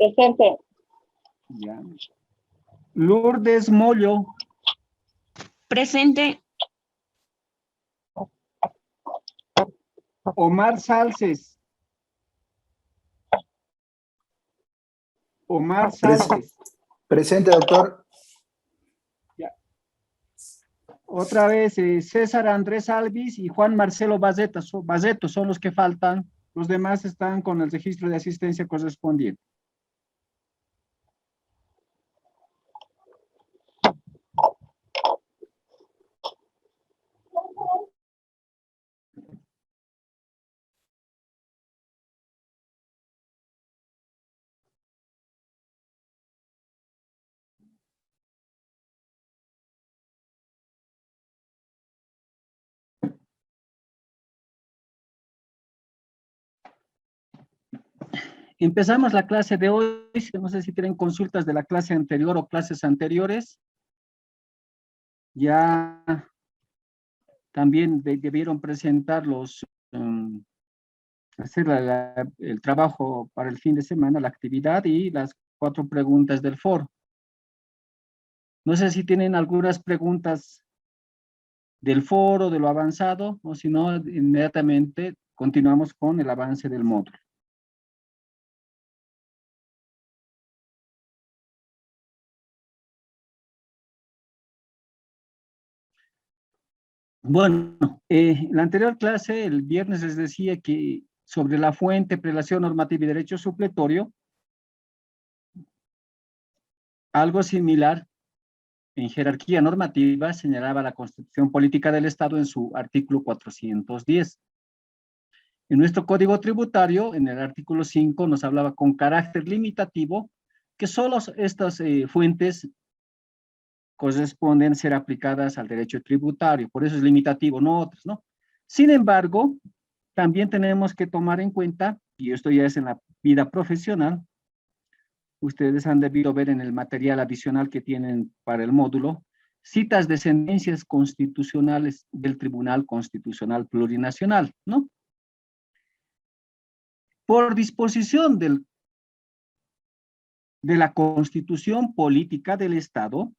Presente. Ya. Lourdes Mollo. Presente. Omar Salces. Omar Salces. Presente, doctor. Ya. Otra vez, César Andrés Alvis y Juan Marcelo Bazeto son los que faltan. Los demás están con el registro de asistencia correspondiente. Empezamos la clase de hoy. No sé si tienen consultas de la clase anterior o clases anteriores. Ya también debieron presentar hacer el trabajo para el fin de semana, la actividad y las 4 preguntas del foro. No sé si tienen algunas preguntas del foro, de lo avanzado, o si no, inmediatamente continuamos con el avance del módulo. Bueno, en la anterior clase, el viernes les decía que sobre la fuente, prelación normativa y derecho supletorio, algo similar en jerarquía normativa señalaba la Constitución Política del Estado en su artículo 410. En nuestro Código Tributario, en el artículo 5, nos hablaba con carácter limitativo que solo estas fuentes corresponden ser aplicadas al derecho tributario, por eso es limitativo, no otras, ¿no? Sin embargo, también tenemos que tomar en cuenta, y esto ya es en la vida profesional, ustedes han debido ver en el material adicional que tienen para el módulo, citas de sentencias constitucionales del Tribunal Constitucional Plurinacional, ¿no? Por disposición de la Constitución Política del Estado,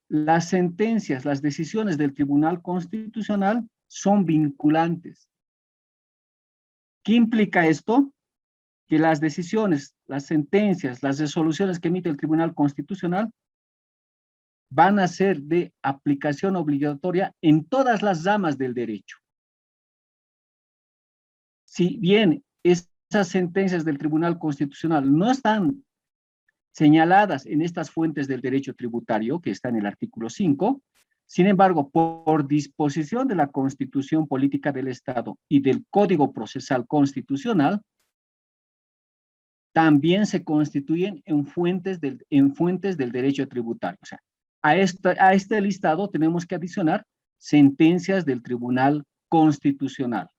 las sentencias, las decisiones del Tribunal Constitucional son vinculantes. ¿Qué implica esto? Que las decisiones, las sentencias, las resoluciones que emite el Tribunal Constitucional van a ser de aplicación obligatoria en todas las ramas del derecho. Si bien esas sentencias del Tribunal Constitucional no están señaladas en estas fuentes del derecho tributario, que está en el artículo 5, sin embargo, por disposición de la Constitución Política del Estado y del Código Procesal Constitucional, también se constituyen en fuentes del derecho tributario. O sea, a este listado tenemos que adicionar sentencias del Tribunal Constitucional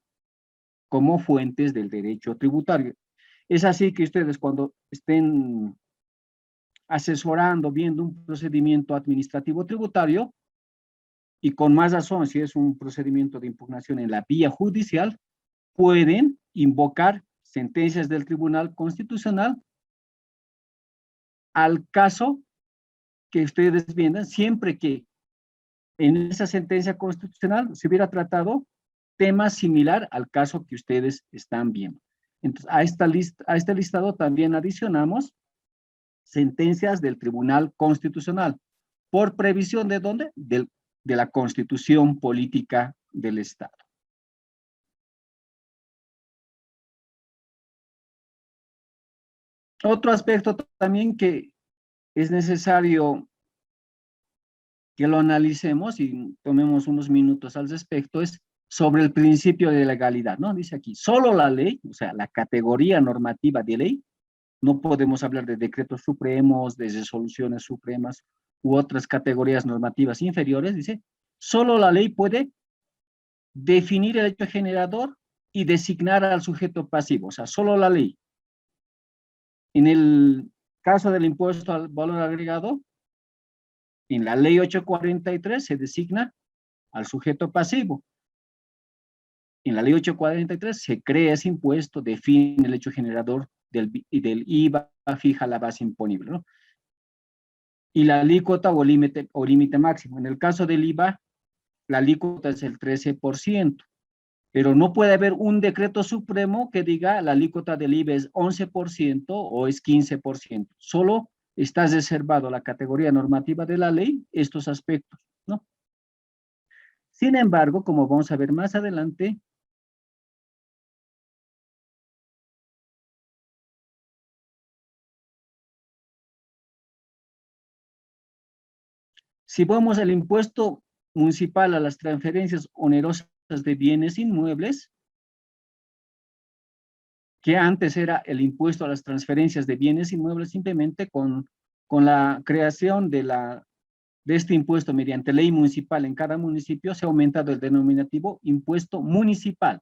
como fuentes del derecho tributario. Es así que ustedes cuando estén asesorando, viendo un procedimiento administrativo tributario, y con más razón si es un procedimiento de impugnación en la vía judicial, pueden invocar sentencias del Tribunal Constitucional al caso que ustedes viendan, siempre que en esa sentencia constitucional se hubiera tratado tema similar al caso que ustedes están viendo. Entonces, a este listado también adicionamos sentencias del Tribunal Constitucional, por previsión ¿de dónde? De la Constitución Política del Estado. Otro aspecto también que es necesario que lo analicemos y tomemos unos minutos al respecto es sobre el principio de legalidad, ¿no? Dice aquí, solo la ley, o sea, la categoría normativa de ley, no podemos hablar de decretos supremos, de resoluciones supremas u otras categorías normativas inferiores, dice, solo la ley puede definir el hecho generador y designar al sujeto pasivo, o sea, solo la ley. En el caso del impuesto al valor agregado, en la ley 843 se designa al sujeto pasivo. En la ley 843 se crea ese impuesto, define el hecho generador del IVA, fija la base imponible, ¿no? Y la alícuota o límite máximo. En el caso del IVA, la alícuota es el 13%, pero no puede haber un decreto supremo que diga la alícuota del IVA es 11% o es 15%. Solo está reservado a la categoría normativa de la ley estos aspectos, ¿no? Sin embargo, como vamos a ver más adelante, si vemos el impuesto municipal a las transferencias onerosas de bienes inmuebles, que antes era el impuesto a las transferencias de bienes inmuebles, simplemente con la creación de este impuesto mediante ley municipal en cada municipio, se ha aumentado el denominativo impuesto municipal.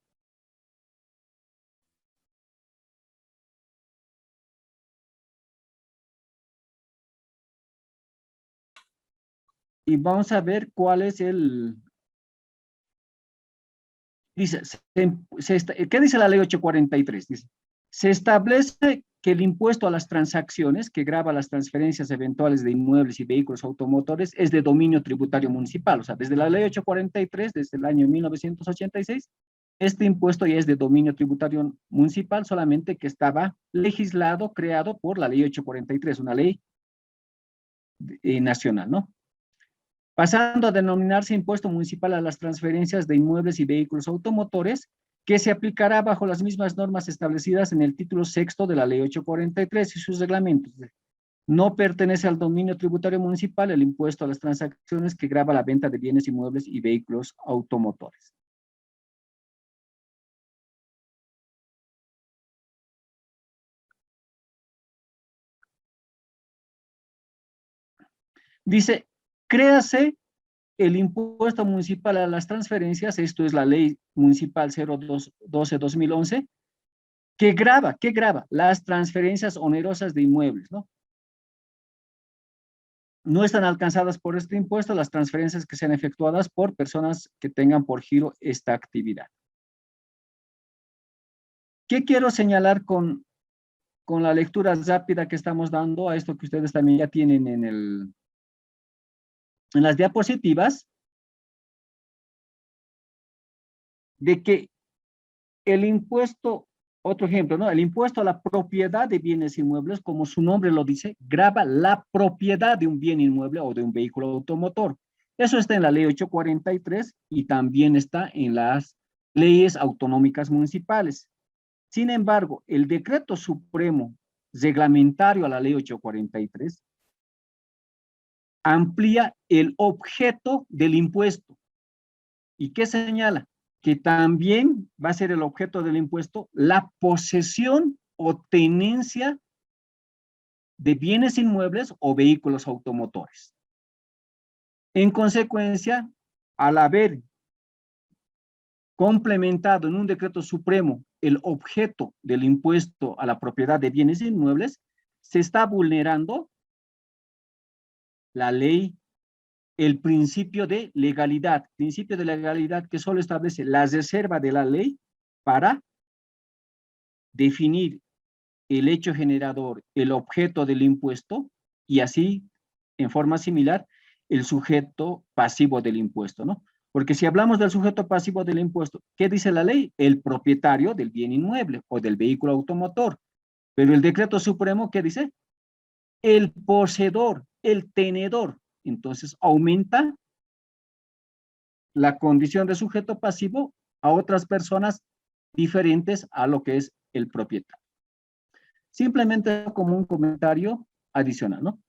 Y vamos a ver cuál es el... Dice, ¿qué dice la ley 843? Dice, se establece que el impuesto a las transacciones que grava las transferencias eventuales de inmuebles y vehículos automotores es de dominio tributario municipal. O sea, desde la ley 843, desde el año 1986, este impuesto ya es de dominio tributario municipal, solamente que estaba legislado, creado por la ley 843, una ley nacional, ¿no? Pasando a denominarse impuesto municipal a las transferencias de inmuebles y vehículos automotores, que se aplicará bajo las mismas normas establecidas en el título sexto de la ley 843 y sus reglamentos. No pertenece al dominio tributario municipal el impuesto a las transacciones que grava la venta de bienes inmuebles y vehículos automotores. Dice, créase el impuesto municipal a las transferencias, esto es la ley municipal 0212-2011, ¿qué grava? Las transferencias onerosas de inmuebles, ¿no? No están alcanzadas por este impuesto las transferencias que sean efectuadas por personas que tengan por giro esta actividad. ¿Qué quiero señalar con la lectura rápida que estamos dando a esto que ustedes también ya tienen en las diapositivas? De que el impuesto, otro ejemplo, ¿no? El impuesto a la propiedad de bienes inmuebles, como su nombre lo dice, grava la propiedad de un bien inmueble o de un vehículo automotor. Eso está en la ley 843 y también está en las leyes autonómicas municipales. Sin embargo, el decreto supremo reglamentario a la ley 843 amplía el objeto del impuesto. ¿Y qué señala? Que también va a ser el objeto del impuesto la posesión o tenencia de bienes inmuebles o vehículos automotores. En consecuencia, al haber complementado en un decreto supremo el objeto del impuesto a la propiedad de bienes inmuebles, se está vulnerando la ley, el principio de legalidad que solo establece la reserva de la ley para definir el hecho generador, el objeto del impuesto, y así, en forma similar, el sujeto pasivo del impuesto, ¿no? Porque si hablamos del sujeto pasivo del impuesto, ¿qué dice la ley? El propietario del bien inmueble o del vehículo automotor. Pero el decreto supremo, ¿qué dice? El poseedor, el tenedor. Entonces, aumenta la condición de sujeto pasivo a otras personas diferentes a lo que es el propietario. Simplemente como un comentario adicional, ¿no?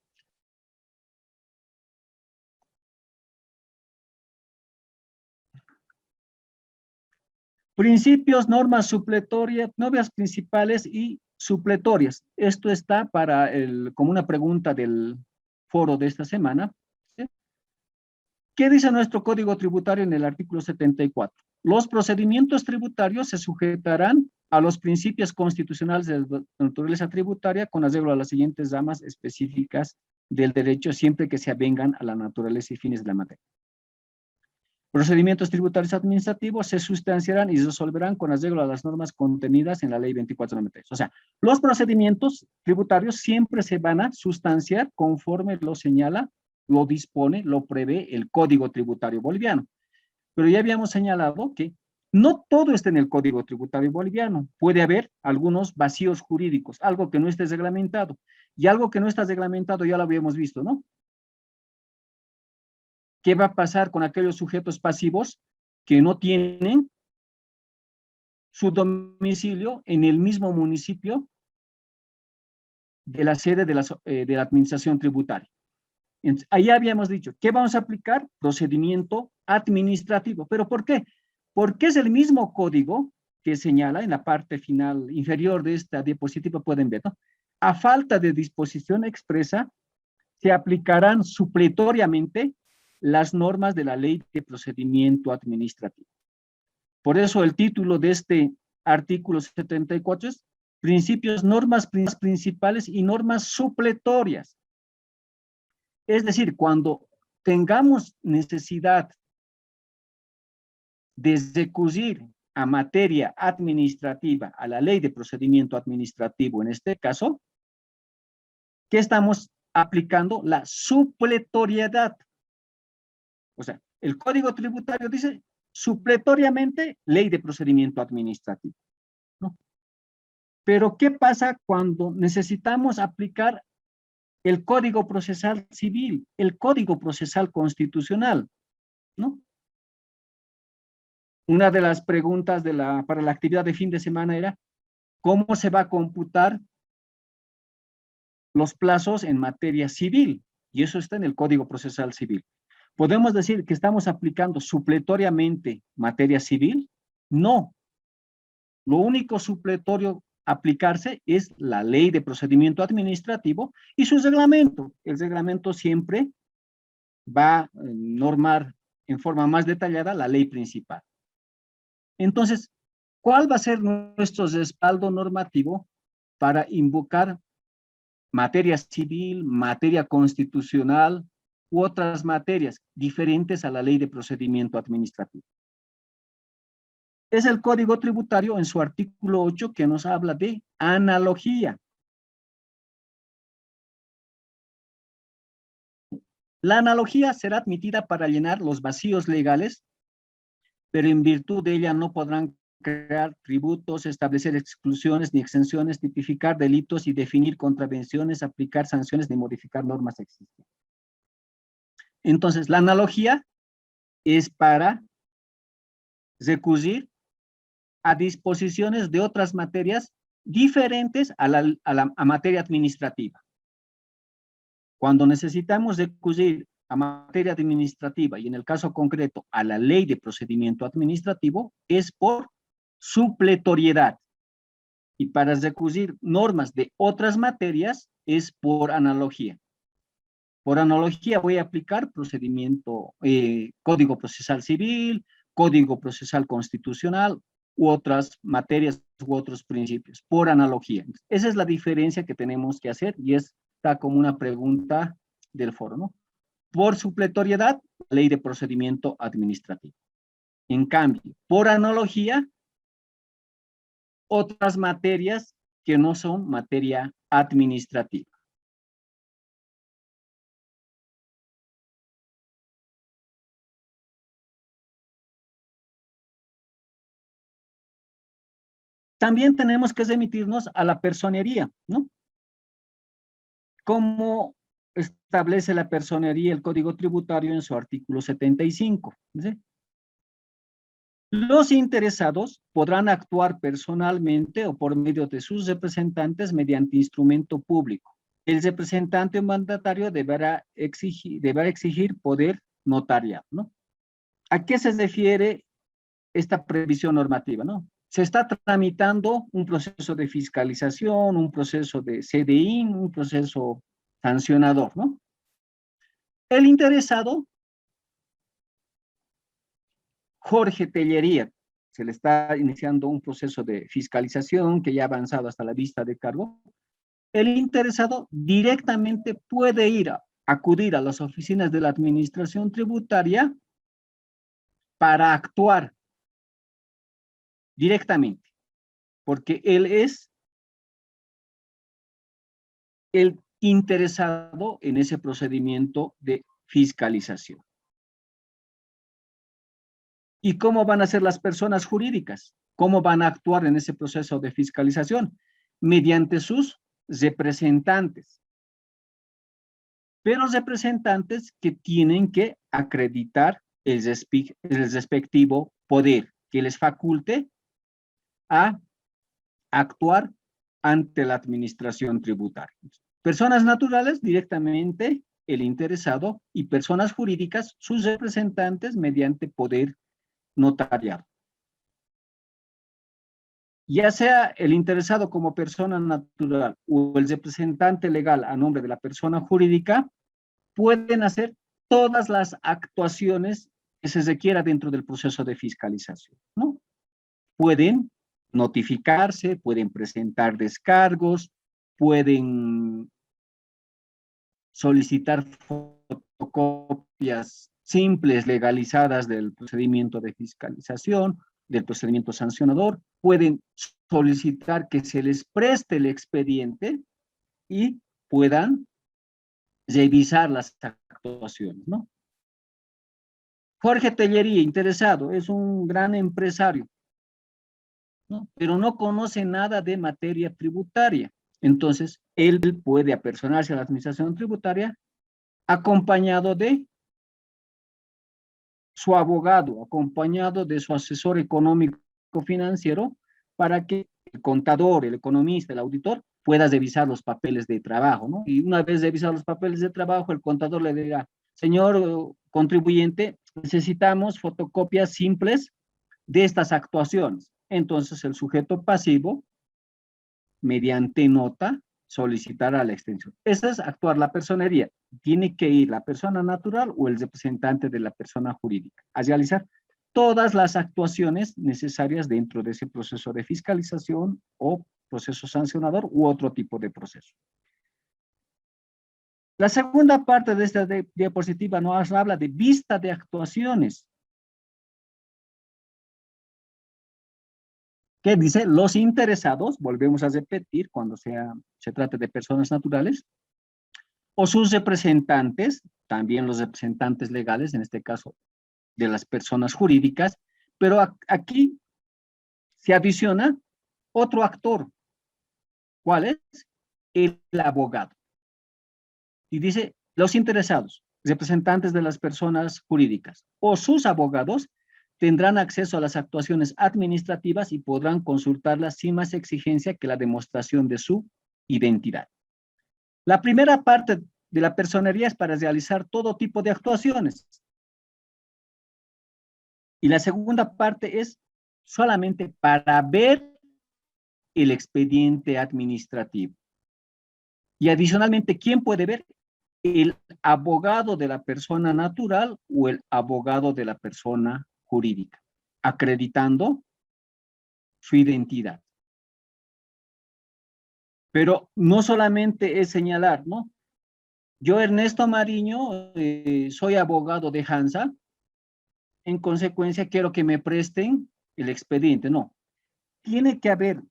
Principios, normas supletorias, normas principales y supletorias. Esto está como una pregunta del foro de esta semana. ¿Sí? ¿Qué dice nuestro Código Tributario en el artículo 74? Los procedimientos tributarios se sujetarán a los principios constitucionales de naturaleza tributaria con arreglo a las siguientes ramas específicas del derecho, siempre que se avengan a la naturaleza y fines de la materia. procedimientos tributarios administrativos se sustanciarán y resolverán con arreglo a las normas contenidas en la ley 2493. O sea, los procedimientos tributarios siempre se van a sustanciar conforme lo señala, lo dispone, lo prevé el Código Tributario Boliviano. Pero ya habíamos señalado que no todo está en el Código Tributario Boliviano. Puede haber algunos vacíos jurídicos, algo que no esté reglamentado. Y algo que no está reglamentado ya lo habíamos visto, ¿no? ¿Qué va a pasar con aquellos sujetos pasivos que no tienen su domicilio en el mismo municipio de la sede de la administración tributaria? Entonces, ahí habíamos dicho, ¿qué vamos a aplicar? Procedimiento administrativo. ¿Pero por qué? Porque es el mismo código que señala en la parte final inferior de esta diapositiva, pueden ver, ¿no? A falta de disposición expresa, se aplicarán supletoriamente las normas de la Ley de Procedimiento Administrativo. Por eso el título de este artículo 74 es Principios, normas principales y normas supletorias. Es decir, cuando tengamos necesidad de recurrir a materia administrativa, a la Ley de Procedimiento Administrativo en este caso, ¿qué estamos aplicando? La supletoriedad. O sea, el Código Tributario dice supletoriamente Ley de Procedimiento Administrativo, ¿no? Pero ¿qué pasa cuando necesitamos aplicar el Código Procesal Civil, el Código Procesal Constitucional, ¿no? Una de las preguntas para la actividad de fin de semana era, ¿cómo se va a computar los plazos en materia civil? Y eso está en el Código Procesal Civil. ¿Podemos decir que estamos aplicando supletoriamente materia civil? No. Lo único supletorio a aplicarse es la Ley de Procedimiento Administrativo y su reglamento. El reglamento siempre va a normar en forma más detallada la ley principal. Entonces, ¿cuál va a ser nuestro respaldo normativo para invocar materia civil, materia constitucional u otras materias diferentes a la Ley de Procedimiento Administrativo? Es el Código Tributario en su artículo 8 que nos habla de analogía. La analogía será admitida para llenar los vacíos legales, pero en virtud de ella no podrán crear tributos, establecer exclusiones ni exenciones, tipificar delitos y definir contravenciones, aplicar sanciones ni modificar normas existentes. Entonces, la analogía es para recurrir a disposiciones de otras materias diferentes a materia administrativa. Cuando necesitamos recurrir a materia administrativa y en el caso concreto a la Ley de Procedimiento Administrativo es por supletoriedad. Y para recurrir normas de otras materias es por analogía. Por analogía voy a aplicar Código Procesal Civil, Código Procesal Constitucional u otras materias u otros principios, por analogía. Esa es la diferencia que tenemos que hacer y está como una pregunta del foro, ¿no? Por supletoriedad, Ley de Procedimiento Administrativo. En cambio, por analogía, otras materias que no son materia administrativa. También tenemos que remitirnos a la personería, ¿no? ¿Cómo establece la personería el Código Tributario en su artículo 75? ¿Sí? Los interesados podrán actuar personalmente o por medio de sus representantes mediante instrumento público. El representante mandatario deberá exigir poder notarial, ¿no? ¿A qué se refiere esta previsión normativa, no? Se está tramitando un proceso de fiscalización, un proceso de CDI, un proceso sancionador, ¿no? El interesado, Jorge Tellería, se le está iniciando un proceso de fiscalización que ya ha avanzado hasta la vista de cargo. El interesado directamente puede acudir a las oficinas de la administración tributaria para actuar directamente, porque él es el interesado en ese procedimiento de fiscalización. ¿Y cómo van a ser las personas jurídicas? ¿Cómo van a actuar en ese proceso de fiscalización? Mediante sus representantes. Pero representantes que tienen que acreditar el respectivo poder que les faculte a actuar ante la administración tributaria. Personas naturales, directamente el interesado, y personas jurídicas, sus representantes mediante poder notariado. Ya sea el interesado como persona natural o el representante legal a nombre de la persona jurídica, pueden hacer todas las actuaciones que se requiera dentro del proceso de fiscalización, ¿no? Pueden notificarse, pueden presentar descargos, pueden solicitar fotocopias simples, legalizadas del procedimiento de fiscalización, del procedimiento sancionador, pueden solicitar que se les preste el expediente y puedan revisar las actuaciones, ¿no? Jorge Tellería, interesado, es un gran empresario, ¿no? Pero no conoce nada de materia tributaria. Entonces, él puede apersonarse a la administración tributaria acompañado de su abogado, acompañado de su asesor económico financiero, para que el contador, el economista, el auditor pueda revisar los papeles de trabajo, ¿no? Y una vez revisados los papeles de trabajo, el contador le dirá: señor contribuyente, necesitamos fotocopias simples de estas actuaciones. Entonces el sujeto pasivo, mediante nota, solicitará la extensión. Esa es actuar la personería. Tiene que ir la persona natural o el representante de la persona jurídica a realizar todas las actuaciones necesarias dentro de ese proceso de fiscalización o proceso sancionador u otro tipo de proceso. La segunda parte de esta diapositiva nos habla de vista de actuaciones. ¿Qué dice? Los interesados, volvemos a repetir cuando se trate de personas naturales, o sus representantes, también los representantes legales, en este caso de las personas jurídicas, pero aquí se adiciona otro actor. ¿Cuál es? El abogado. Y dice, los interesados, representantes de las personas jurídicas o sus abogados, tendrán acceso a las actuaciones administrativas y podrán consultarlas sin más exigencia que la demostración de su identidad. La primera parte de la personería es para realizar todo tipo de actuaciones. Y la segunda parte es solamente para ver el expediente administrativo. Y adicionalmente, ¿quién puede ver? El abogado de la persona natural o el abogado de la persona jurídica, acreditando su identidad. Pero no solamente es señalar, ¿no? Yo, Ernesto Mariño, soy abogado de Hansa, en consecuencia quiero que me presten el expediente. No, tiene que haber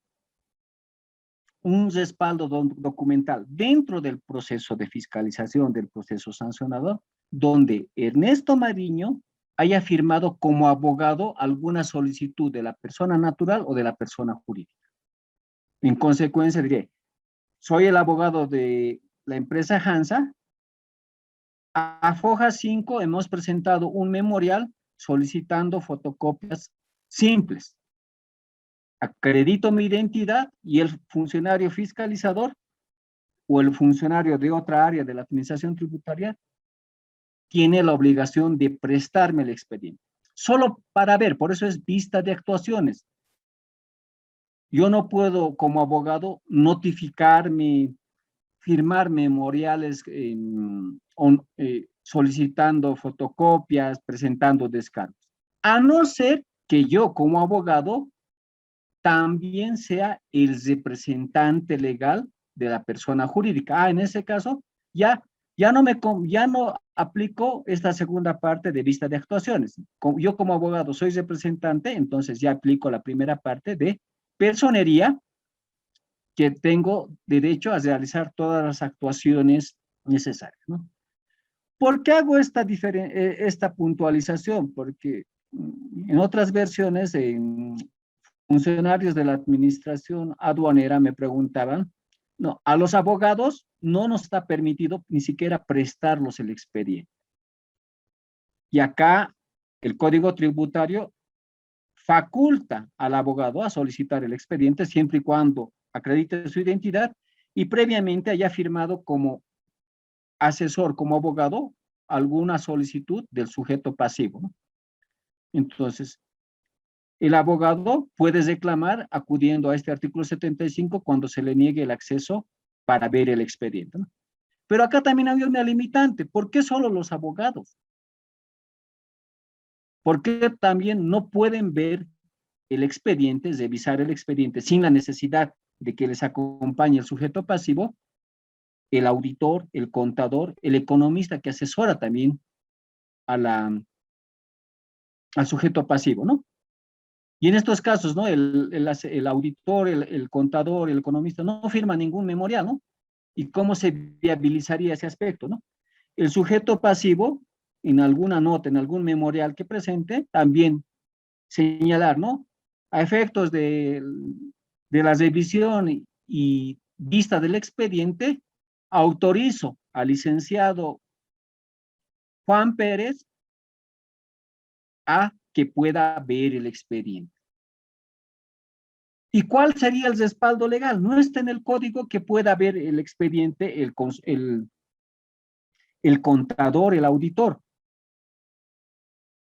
un respaldo documental dentro del proceso de fiscalización, del proceso sancionador, donde Ernesto Mariño haya firmado como abogado alguna solicitud de la persona natural o de la persona jurídica. En consecuencia, diré, soy el abogado de la empresa Hansa. A Foja 5 hemos presentado un memorial solicitando fotocopias simples. Acredito mi identidad y el funcionario fiscalizador o el funcionario de otra área de la administración tributaria tiene la obligación de prestarme el expediente. Solo para ver, por eso es vista de actuaciones. Yo no puedo, como abogado, notificarme, firmar memoriales solicitando fotocopias, presentando descargos. A no ser que yo, como abogado, también sea el representante legal de la persona jurídica. En ese caso, ya ya no aplico esta segunda parte de vista de actuaciones. Yo como abogado soy representante, entonces ya aplico la primera parte de personería, que tengo derecho a realizar todas las actuaciones necesarias, ¿no? ¿Por qué hago esta puntualización? Porque en otras versiones, funcionarios de la administración aduanera me preguntaban, no, a los abogados no nos está permitido ni siquiera prestarlos el expediente. Y acá el Código Tributario faculta al abogado a solicitar el expediente siempre y cuando acredite su identidad y previamente haya firmado como asesor, como abogado, alguna solicitud del sujeto pasivo, ¿no? Entonces, el abogado puede reclamar acudiendo a este artículo 75 cuando se le niegue el acceso para ver el expediente, ¿no? Pero acá también había una limitante. ¿Por qué solo los abogados? ¿Por qué también no pueden ver el expediente, revisar el expediente sin la necesidad de que les acompañe el sujeto pasivo, el auditor, el contador, el economista que asesora también al sujeto pasivo, ¿no? Y en estos casos, ¿no? El auditor, el contador, el economista no firma ningún memorial, ¿no? ¿Y cómo se viabilizaría ese aspecto, no? El sujeto pasivo, en alguna nota, en algún memorial que presente, también señalar, ¿no? A efectos de la revisión y vista del expediente, autorizo al licenciado Juan Pérez a que pueda ver el expediente. ¿Y cuál sería el respaldo legal? No está en el código que pueda ver el expediente el contador, el auditor.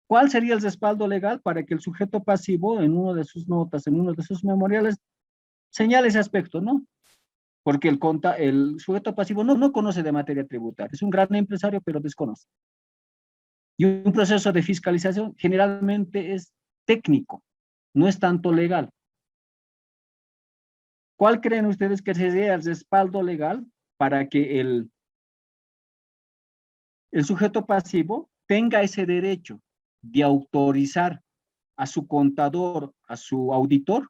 ¿Cuál sería el respaldo legal para que el sujeto pasivo en una de sus notas, en uno de sus memoriales, señale ese aspecto, ¿no? Porque el sujeto pasivo no conoce de materia tributaria. Es un gran empresario, pero desconoce. Y un proceso de fiscalización generalmente es técnico, no es tanto legal. ¿Cuál creen ustedes que sería el respaldo legal para que el sujeto pasivo tenga ese derecho de autorizar a su contador, a su auditor,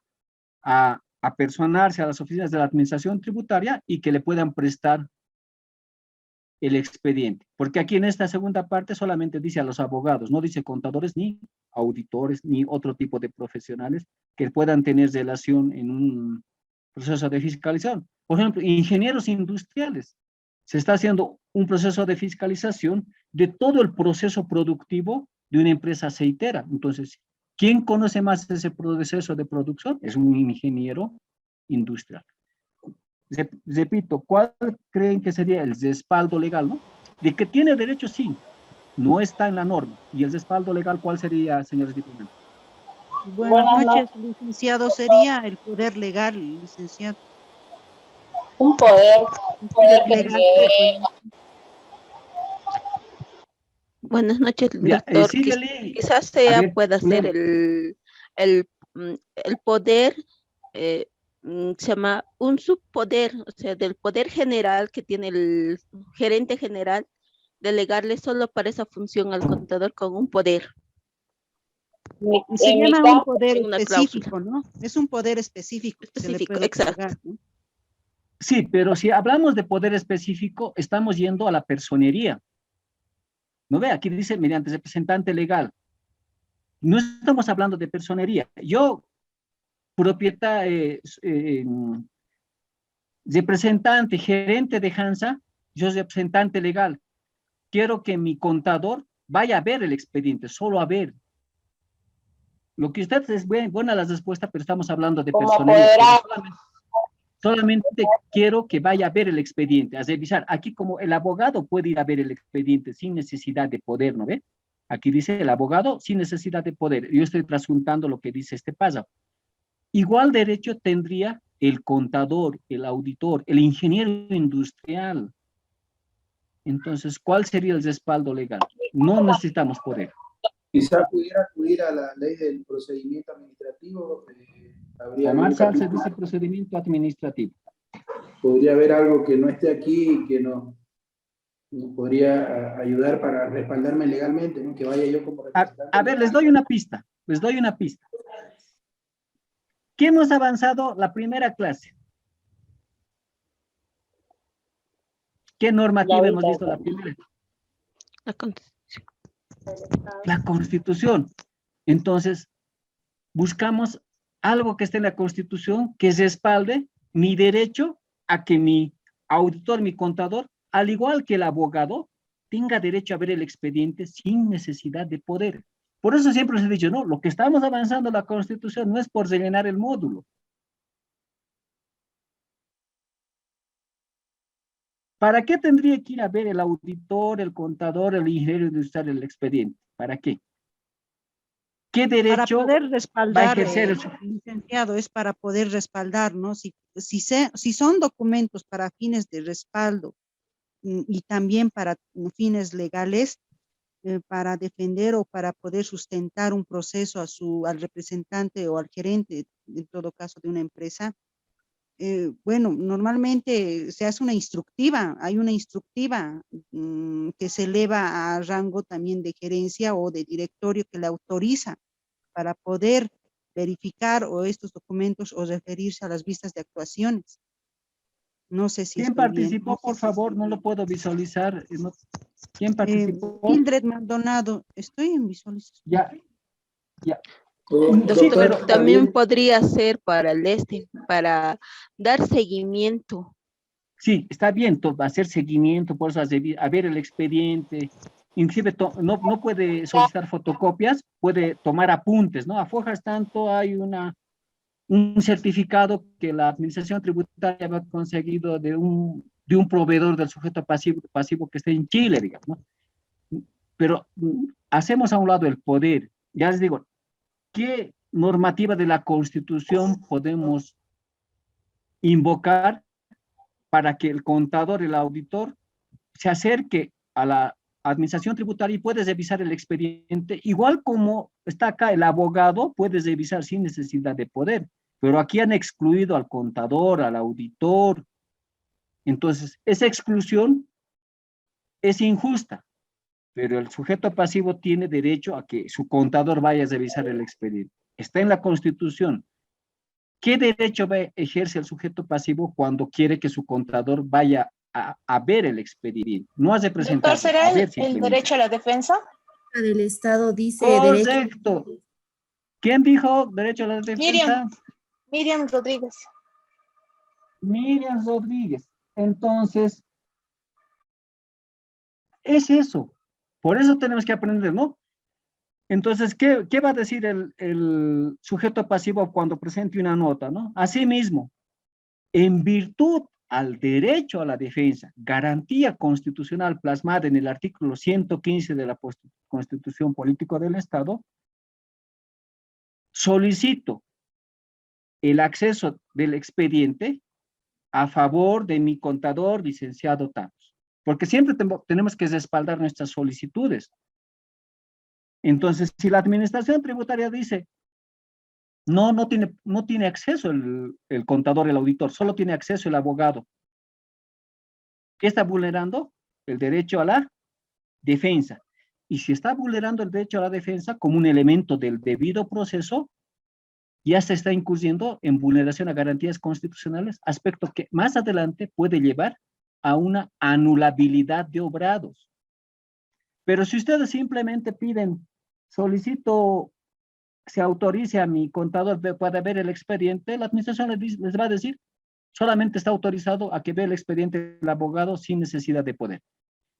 a personarse a las oficinas de la administración tributaria y que le puedan prestar el expediente? Porque aquí en esta segunda parte solamente dice a los abogados, no dice contadores ni auditores ni otro tipo de profesionales que puedan tener relación en un proceso de fiscalización. Por ejemplo, ingenieros industriales. Se está haciendo un proceso de fiscalización de todo el proceso productivo de una empresa aceitera. Entonces, ¿quién conoce más ese proceso de producción? Es un ingeniero industrial. Repito, ¿cuál creen que sería el respaldo legal, no? De que tiene derecho, sí, no está en la norma. ¿Y el respaldo legal cuál sería, señores diputados? Buenas noches, licenciado. Sería el poder legal, licenciado. Un poder Legal. Buenas noches, Ya, doctor. síguele. Quizás pueda ser el poder, se llama un subpoder, o sea, del poder general que tiene el gerente general, delegarle solo para esa función al contador con un poder. Se llama un poder una específico, cláusula. ¿no? Es un poder específico. Exacto. ¿No? Sí, pero si hablamos de poder específico, estamos yendo a la personería. ¿No ve? Aquí dice mediante representante legal. No estamos hablando de personería. Yo, representante, gerente de Hansa, yo representante legal. Quiero que mi contador vaya a ver el expediente, solo a ver. Lo que usted es buena la respuesta, pero estamos hablando de personería. Solamente quiero que vaya a ver el expediente, a revisar. Aquí como el abogado puede ir a ver el expediente sin necesidad de poder, ¿no ve? Aquí dice el abogado sin necesidad de poder. Yo estoy trasuntando lo que dice este párrafo. Igual derecho tendría el contador, el auditor, el ingeniero industrial. Entonces, ¿cuál sería el respaldo legal? No necesitamos poder. Quizá pudiera acudir a la ley del procedimiento administrativo. Omar Salce dice procedimiento administrativo. Podría haber algo que no esté aquí y que no nos podría ayudar para respaldarme legalmente, ¿no? Que vaya yo como representante. A ver, les doy una pista. ¿Qué hemos avanzado la primera clase? ¿Qué normativa hemos visto la primera? La Constitución. La Constitución. Entonces, buscamos algo que esté en la Constitución que respalde mi derecho a que mi auditor, mi contador, al igual que el abogado, tenga derecho a ver el expediente sin necesidad de poder. Por eso siempre les he dicho, no, lo que estamos avanzando en la Constitución no es por rellenar el módulo. ¿Para qué tendría que ir a ver el auditor, el contador, el ingeniero industrial el expediente? ¿Para qué? ¿Qué Para derecho poder va a respaldar, ejercer el licenciado, es para poder respaldar, ¿no? Si son documentos para fines de respaldo y también para fines legales, para defender o para poder sustentar un proceso al representante o al gerente, en todo caso de una empresa, bueno, normalmente se hace una instructiva, hay una instructiva que se eleva a rango también de gerencia o de directorio que le autoriza para poder verificar o estos documentos o referirse a las vistas de actuaciones. No sé si ¿Quién estoy bien. participó, por favor? No lo puedo visualizar. ¿Quién participó? Mildred Maldonado, estoy en visualización. Ya. Doctor, también podría ser para para dar seguimiento. Sí, está bien, hacer seguimiento, por eso a ver el expediente, inclusive no puede solicitar fotocopias, puede tomar apuntes, ¿no? A fojas tanto hay un certificado que la administración tributaria ha conseguido de un proveedor del sujeto pasivo que esté en Chile, digamos, ¿no? Pero hacemos a un lado el poder. Ya les digo, ¿qué normativa de la Constitución podemos invocar para que el contador, el auditor, se acerque a la administración tributaria y puede revisar el expediente, igual como está acá el abogado, puede revisar sin necesidad de poder, pero aquí han excluido al contador, al auditor. Entonces, esa exclusión es injusta, pero el sujeto pasivo tiene derecho a que su contador vaya a revisar el expediente. Está en la Constitución. ¿Qué derecho ejerce el sujeto pasivo cuando quiere que su contador vaya a ver el expediente? No hace presentar. Doctor, ¿será el derecho a la defensa? Del Estado dice correcto. Derecho. ¿Quién dijo derecho a la defensa? Miriam Rodríguez. Miriam Rodríguez. Entonces, es eso. Por eso tenemos que aprender, ¿no? Entonces, ¿qué va a decir el sujeto pasivo cuando presente una nota, ¿no? Asimismo, en virtud al derecho a la defensa, garantía constitucional plasmada en el artículo 115 de la Constitución Política del Estado, solicito el acceso del expediente a favor de mi contador, licenciado Tanos, porque siempre tenemos que respaldar nuestras solicitudes. Entonces, si la administración tributaria dice, no tiene acceso el contador, el auditor, solo tiene acceso el abogado, ¿qué está vulnerando? El derecho a la defensa. Y si está vulnerando el derecho a la defensa como un elemento del debido proceso, ya se está incurriendo en vulneración a garantías constitucionales, aspecto que más adelante puede llevar a una anulabilidad de obrados. Pero si ustedes simplemente piden, solicito, se autorice a mi contador para ver el expediente, la administración les va a decir, solamente está autorizado a que vea el expediente el abogado sin necesidad de poder.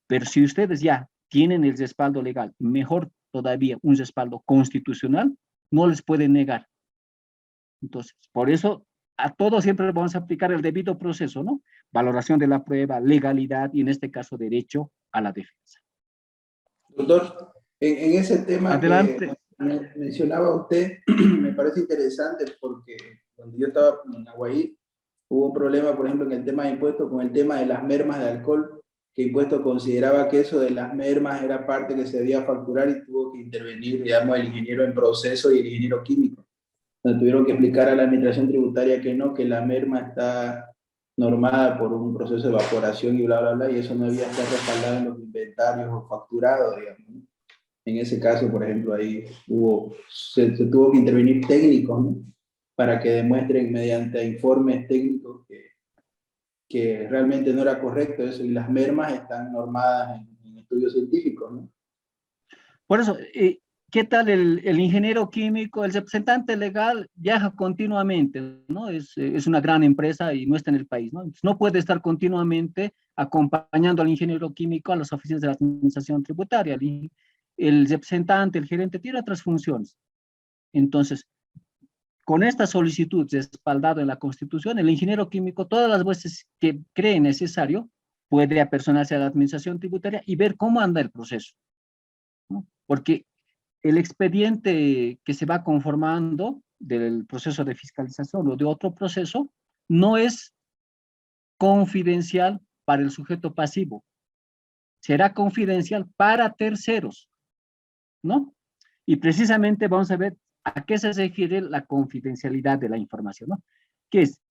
Pero si ustedes ya tienen el respaldo legal, mejor todavía un respaldo constitucional, no les pueden negar. Entonces, por eso a todos siempre vamos a aplicar el debido proceso, ¿no? Valoración de la prueba, legalidad y en este caso derecho a la defensa. Doctor, en ese tema adelante, que mencionaba usted, me parece interesante porque cuando yo estaba en Aguaí, hubo un problema, por ejemplo, en el tema de impuestos con el tema de las mermas de alcohol, que Impuesto consideraba que eso de las mermas era parte que se debía facturar y tuvo que intervenir, digamos, el ingeniero en proceso y el ingeniero químico. Tuvieron que explicar a la administración tributaria que no, que la merma está normada por un proceso de evaporación y bla, bla, bla, y eso no debía estar respaldado en los inventarios o facturado, digamos, ¿no? En ese caso, por ejemplo, ahí se tuvo que intervenir técnicos, ¿no? Para que demuestren mediante informes técnicos que realmente no era correcto eso, y las mermas están normadas en estudios científicos, ¿no? Por eso, ¿qué tal el ingeniero químico, el representante legal viaja continuamente, ¿no? Es una gran empresa y no está en el país, ¿no? Entonces, no puede estar continuamente acompañando al ingeniero químico a las oficinas de la administración tributaria. El representante, el gerente, tiene otras funciones. Entonces, con esta solicitud respaldado en la Constitución, el ingeniero químico, todas las veces que cree necesario, puede apersonarse a la administración tributaria y ver cómo anda el proceso, ¿no? Porque el expediente que se va conformando del proceso de fiscalización o de otro proceso no es confidencial para el sujeto pasivo, será confidencial para terceros, ¿no? Y precisamente vamos a ver a qué se refiere la confidencialidad de la información, ¿no? Que es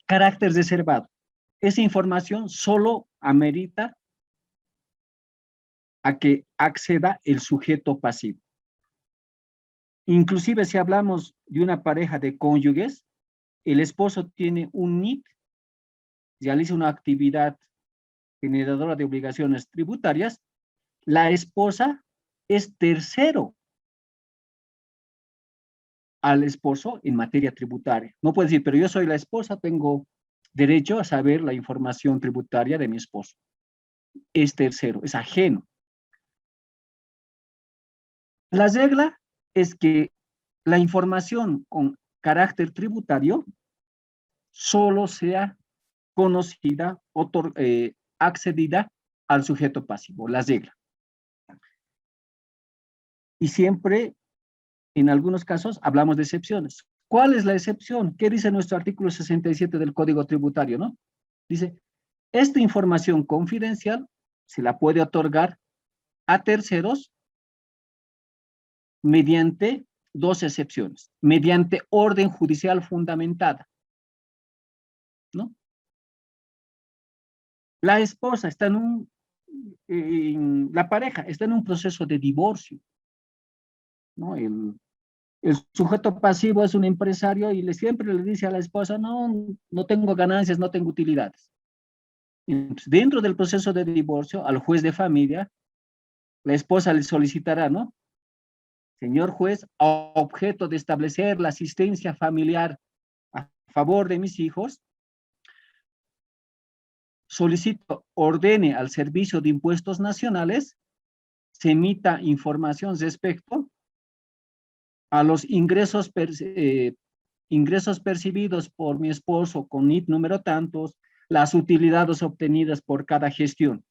carácter reservado. Esa información solo amerita a que acceda el sujeto pasivo. Inclusive si hablamos de una pareja de cónyuges, el esposo tiene un NIP, realiza una actividad generadora de obligaciones tributarias, la esposa es tercero al esposo en materia tributaria. No puede decir, pero yo soy la esposa, tengo derecho a saber la información tributaria de mi esposo. Es tercero, es ajeno. La regla es que la información con carácter tributario solo sea conocida, accedida al sujeto pasivo, la regla. Y siempre, en algunos casos, hablamos de excepciones. ¿Cuál es la excepción? ¿Qué dice nuestro artículo 67 del Código Tributario, no? Dice, esta información confidencial se la puede otorgar a terceros mediante dos excepciones, mediante orden judicial fundamentada, ¿no? La esposa está la pareja está en un proceso de divorcio, ¿no? El sujeto pasivo es un empresario y siempre le dice a la esposa, no tengo ganancias, no tengo utilidades. Entonces, dentro del proceso de divorcio, al juez de familia, la esposa le solicitará, ¿no? Señor juez, a objeto de establecer la asistencia familiar a favor de mis hijos, solicito, ordene al Servicio de Impuestos Nacionales, se emita información respecto a los ingresos percibidos por mi esposo con NIT número tantos, las utilidades obtenidas por cada gestión.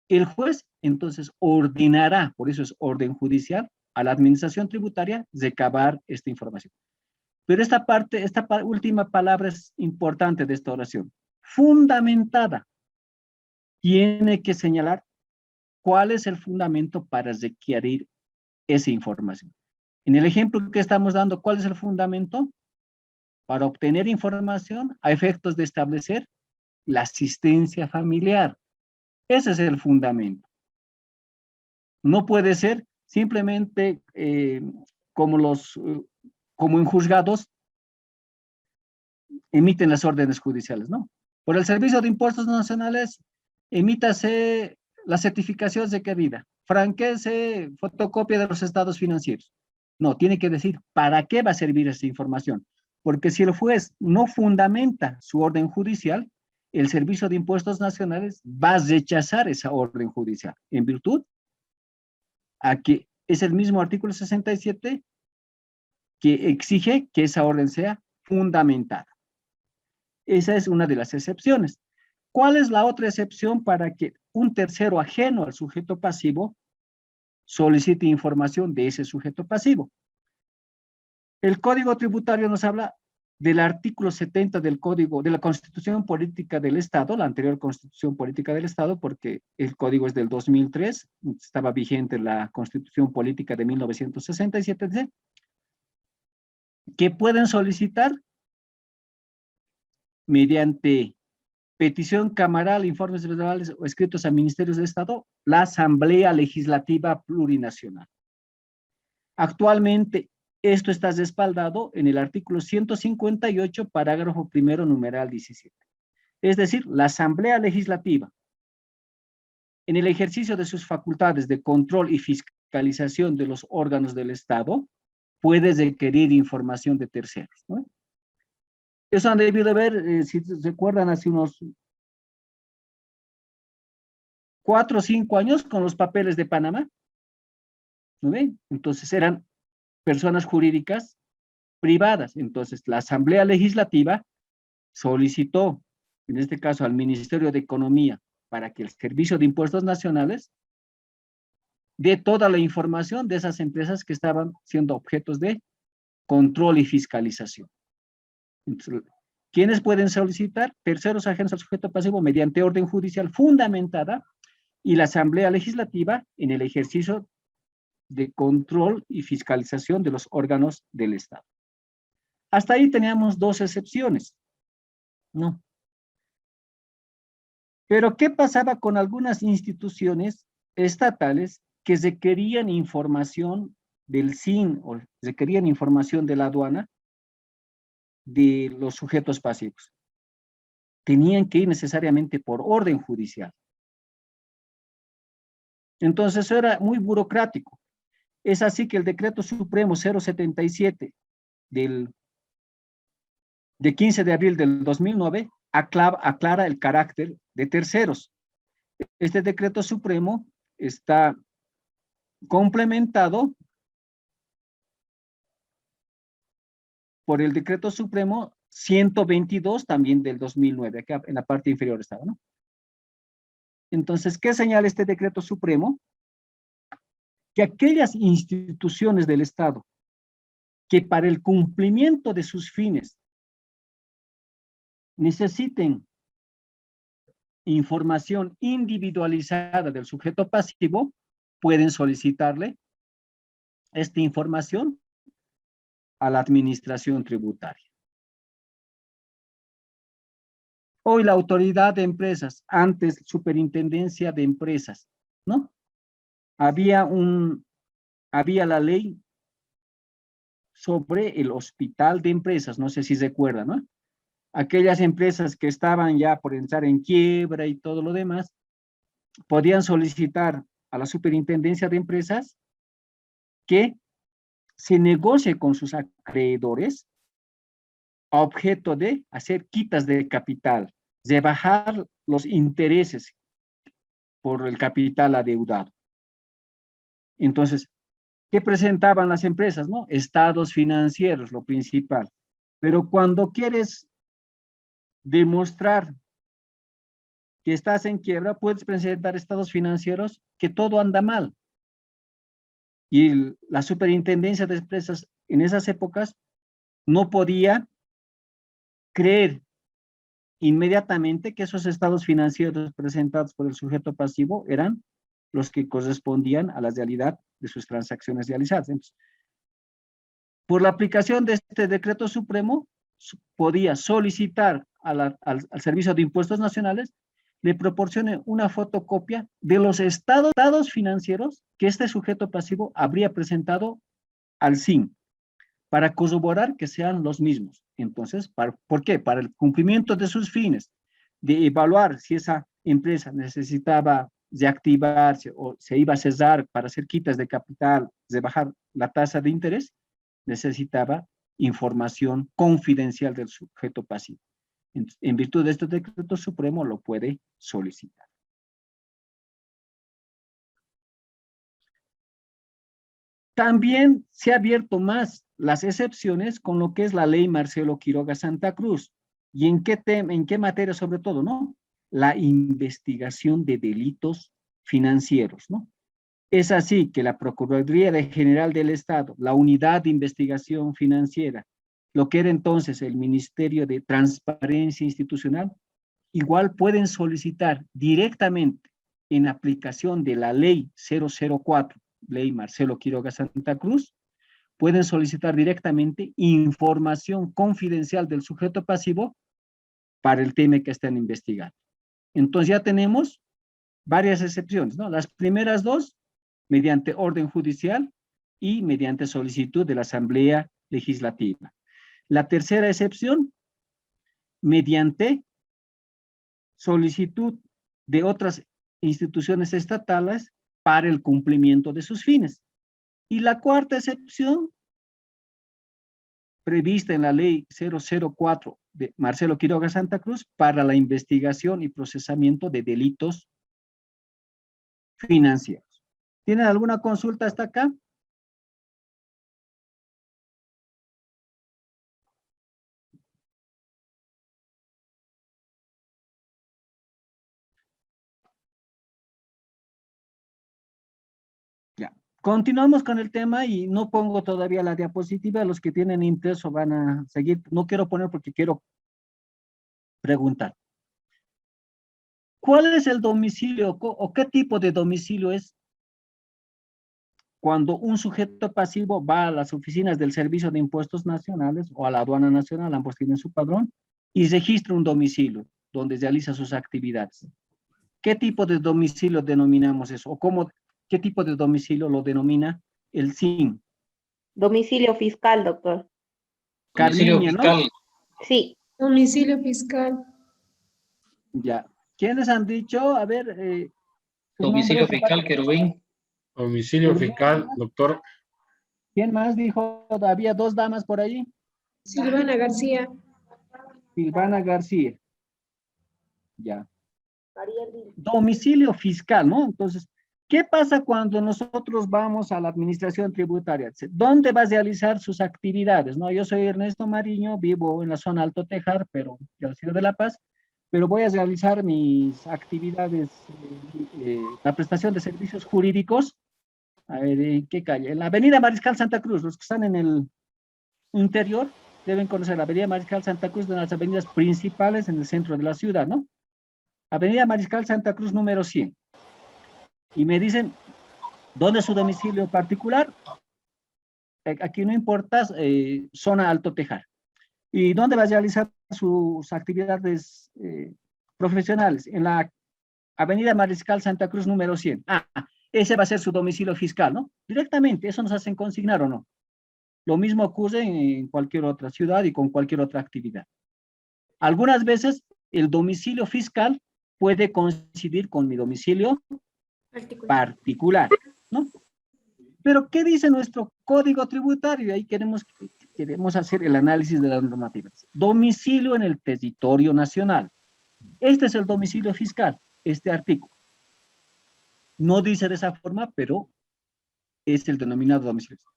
El juez entonces ordenará, por eso es orden judicial, a la administración tributaria recabar esta información. Pero esta última palabra es importante de esta oración. Fundamentada. Tiene que señalar cuál es el fundamento para requerir esa información. En el ejemplo que estamos dando, ¿cuál es el fundamento? Para obtener información a efectos de establecer la asistencia familiar. Ese es el fundamento. No puede ser simplemente como en juzgados emiten las órdenes judiciales, ¿no? Por el Servicio de Impuestos Nacionales, emítase la certificación requerida, franquece fotocopia de los estados financieros. No, tiene que decir para qué va a servir esa información. Porque si el juez no fundamenta su orden judicial, el Servicio de Impuestos Nacionales va a rechazar esa orden judicial, en virtud a que es el mismo artículo 67 que exige que esa orden sea fundamentada. Esa es una de las excepciones. ¿Cuál es la otra excepción para que un tercero ajeno al sujeto pasivo solicite información de ese sujeto pasivo? El Código Tributario nos habla del artículo 70 del Código de la Constitución Política del Estado, la anterior Constitución Política del Estado, porque el código es del 2003, estaba vigente la Constitución Política de 1967, dice, que pueden solicitar mediante petición camaral, informes verbales o escritos a ministerios de Estado, la Asamblea Legislativa Plurinacional. Actualmente, esto está respaldado en el artículo 158, parágrafo primero, numeral 17. Es decir, la Asamblea Legislativa, en el ejercicio de sus facultades de control y fiscalización de los órganos del Estado, puede requerir información de terceros, ¿no? Eso han debido ver, si recuerdan, hace unos 4 o 5 años con los papeles de Panamá, ¿no ven? Entonces eran personas jurídicas privadas. Entonces la Asamblea Legislativa solicitó, en este caso al Ministerio de Economía, para que el Servicio de Impuestos Nacionales dé toda la información de esas empresas que estaban siendo objetos de control y fiscalización. Entonces, ¿quiénes pueden solicitar? Terceros ajenos al sujeto pasivo mediante orden judicial fundamentada y la Asamblea Legislativa en el ejercicio de control y fiscalización de los órganos del Estado. Hasta ahí teníamos 2 excepciones, ¿no? Pero ¿qué pasaba con algunas instituciones estatales que requerían información del SIN o requerían información de la aduana de los sujetos pasivos? Tenían que ir necesariamente por orden judicial. Entonces era muy burocrático. Es así que el Decreto Supremo 077 de 15 de abril del 2009 aclara el carácter de terceros. Este Decreto Supremo está complementado por el Decreto Supremo 122 también del 2009, acá en la parte inferior estaba, ¿no? Entonces, ¿qué señala este Decreto Supremo? Que aquellas instituciones del Estado que para el cumplimiento de sus fines necesiten información individualizada del sujeto pasivo, pueden solicitarle esta información a la administración tributaria. Hoy la autoridad de empresas, antes superintendencia de empresas, ¿no? Había la ley sobre el hospital de empresas, no sé si se acuerdan, ¿no? Aquellas empresas que estaban ya por entrar en quiebra y todo lo demás, podían solicitar a la superintendencia de empresas que se negocie con sus acreedores a objeto de hacer quitas de capital, de bajar los intereses por el capital adeudado. Entonces, ¿qué presentaban las empresas, no? Estados financieros, lo principal. Pero cuando quieres demostrar que estás en quiebra, puedes presentar estados financieros que todo anda mal. Y la superintendencia de empresas en esas épocas no podía creer inmediatamente que esos estados financieros presentados por el sujeto pasivo eran los que correspondían a la realidad de sus transacciones realizadas. Entonces, por la aplicación de este Decreto Supremo, podía solicitar al Servicio de Impuestos Nacionales le proporcione una fotocopia de los estados financieros que este sujeto pasivo habría presentado al SIN, para corroborar que sean los mismos. Entonces, ¿por qué? Para el cumplimiento de sus fines, de evaluar si esa empresa necesitaba reactivarse o se iba a cesar para hacer quitas de capital, de bajar la tasa de interés, necesitaba información confidencial del sujeto pasivo. En virtud de este Decreto Supremo lo puede solicitar. También se ha abierto más las excepciones con lo que es la ley Marcelo Quiroga Santa Cruz. ¿Y en qué materia sobre todo, no? La investigación de delitos financieros, ¿no? Es así que la Procuraduría General del Estado, la Unidad de Investigación Financiera, lo que era entonces el Ministerio de Transparencia Institucional, igual pueden solicitar directamente en aplicación de la ley 004, ley Marcelo Quiroga Santa Cruz, pueden solicitar directamente información confidencial del sujeto pasivo para el tema que están investigando. Entonces ya tenemos varias excepciones, ¿no? Las primeras dos, mediante orden judicial y mediante solicitud de la Asamblea Legislativa. La tercera excepción, mediante solicitud de otras instituciones estatales para el cumplimiento de sus fines. Y la cuarta excepción, prevista en la ley 004 de Marcelo Quiroga Santa Cruz, para la investigación y procesamiento de delitos financieros. ¿Tienen alguna consulta hasta acá? Ya. Continuamos con el tema y no pongo todavía la diapositiva. Los que tienen interés o van a seguir. No quiero poner porque quiero preguntar. ¿Cuál es el domicilio o qué tipo de domicilio es cuando un sujeto pasivo va a las oficinas del Servicio de Impuestos Nacionales o a la Aduana Nacional, ambos tienen su padrón, y registra un domicilio donde realiza sus actividades? ¿Qué tipo de domicilio denominamos eso? ¿O qué tipo de domicilio lo denomina el SIN? Domicilio fiscal, doctor. Domicilio Carmiña, ¿no? fiscal. Sí. Domicilio fiscal. Ya. ¿Quiénes han dicho? A ver. sus Domicilio nombres. fiscal, querubín. Domicilio fiscal, doctor. ¿Quién más dijo? Había dos damas por ahí. Silvana García. Silvana García. Ya. Domicilio fiscal, ¿no? Entonces, ¿qué pasa cuando nosotros vamos a la administración tributaria? ¿Dónde va a realizar sus actividades? No, yo soy Ernesto Mariño, vivo en la zona Alto Tejar, pero de la ciudad de La Paz, pero voy a realizar mis actividades, la prestación de servicios jurídicos. A ver, ¿en qué calle? En la Avenida Mariscal Santa Cruz. Los que están en el interior deben conocer la Avenida Mariscal Santa Cruz, de las avenidas principales en el centro de la ciudad, ¿no? Avenida Mariscal Santa Cruz número 100. Y me dicen, ¿dónde es su domicilio particular? Aquí no importa, zona Alto Tejar. ¿Y dónde va a realizar sus actividades profesionales? En la Avenida Mariscal Santa Cruz número 100. Ese va a ser su domicilio fiscal, ¿no? Directamente, eso nos hacen consignar o no. Lo mismo ocurre en cualquier otra ciudad y con cualquier otra actividad. Algunas veces el domicilio fiscal puede coincidir con mi domicilio particular, ¿no? Pero, ¿qué dice nuestro código tributario? Ahí queremos hacer el análisis de las normativas. Domicilio en el territorio nacional. Este es el domicilio fiscal, este artículo. No dice de esa forma, pero es el denominado domicilio fiscal.